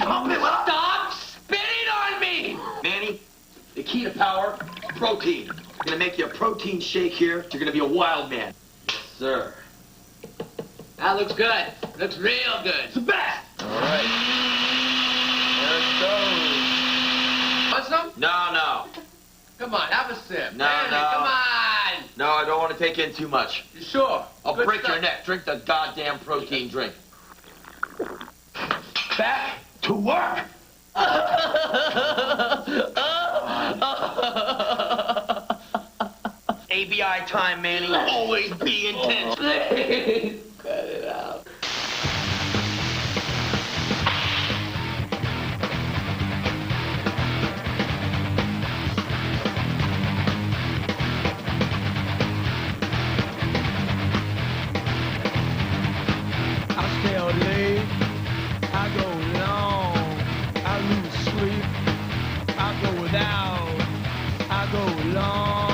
Pump it. Stop spitting on me! Manny, the key to power, protein. I'm gonna make you a protein shake here. You're gonna be a wild man. Yes, sir. That looks good. Looks real good. It's the best. All right. There it goes. Want some? No. Come on, have a sip. No, Manny, no. come on! No, I don't want to take in too much. You sure? I'll Good break stuff. your neck. Drink the goddamn protein drink. Back to work. ABI time, Manny. Always be intense. Please, cut it out. I stay out late, I go long, I lose sleep, I go without, I go long.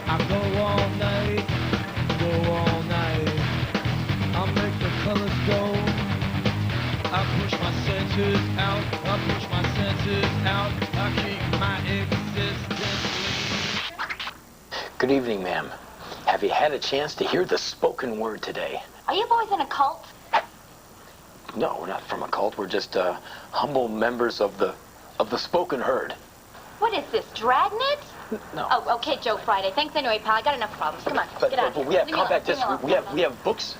I go all night, I make the colors go, I push my senses out, I keep my existence. Good evening, ma'am. Have you had a chance to hear the spoken word today? Are you boys in a cult? No, we're not from a cult. We're just humble members of the spoken herd. What is this, Dragnet? No. Oh, okay, Joe Friday. Thanks anyway, pal. I got enough problems. Come on, But, get out. but we have Leave me alone, compact leave me discs. alone. We have books.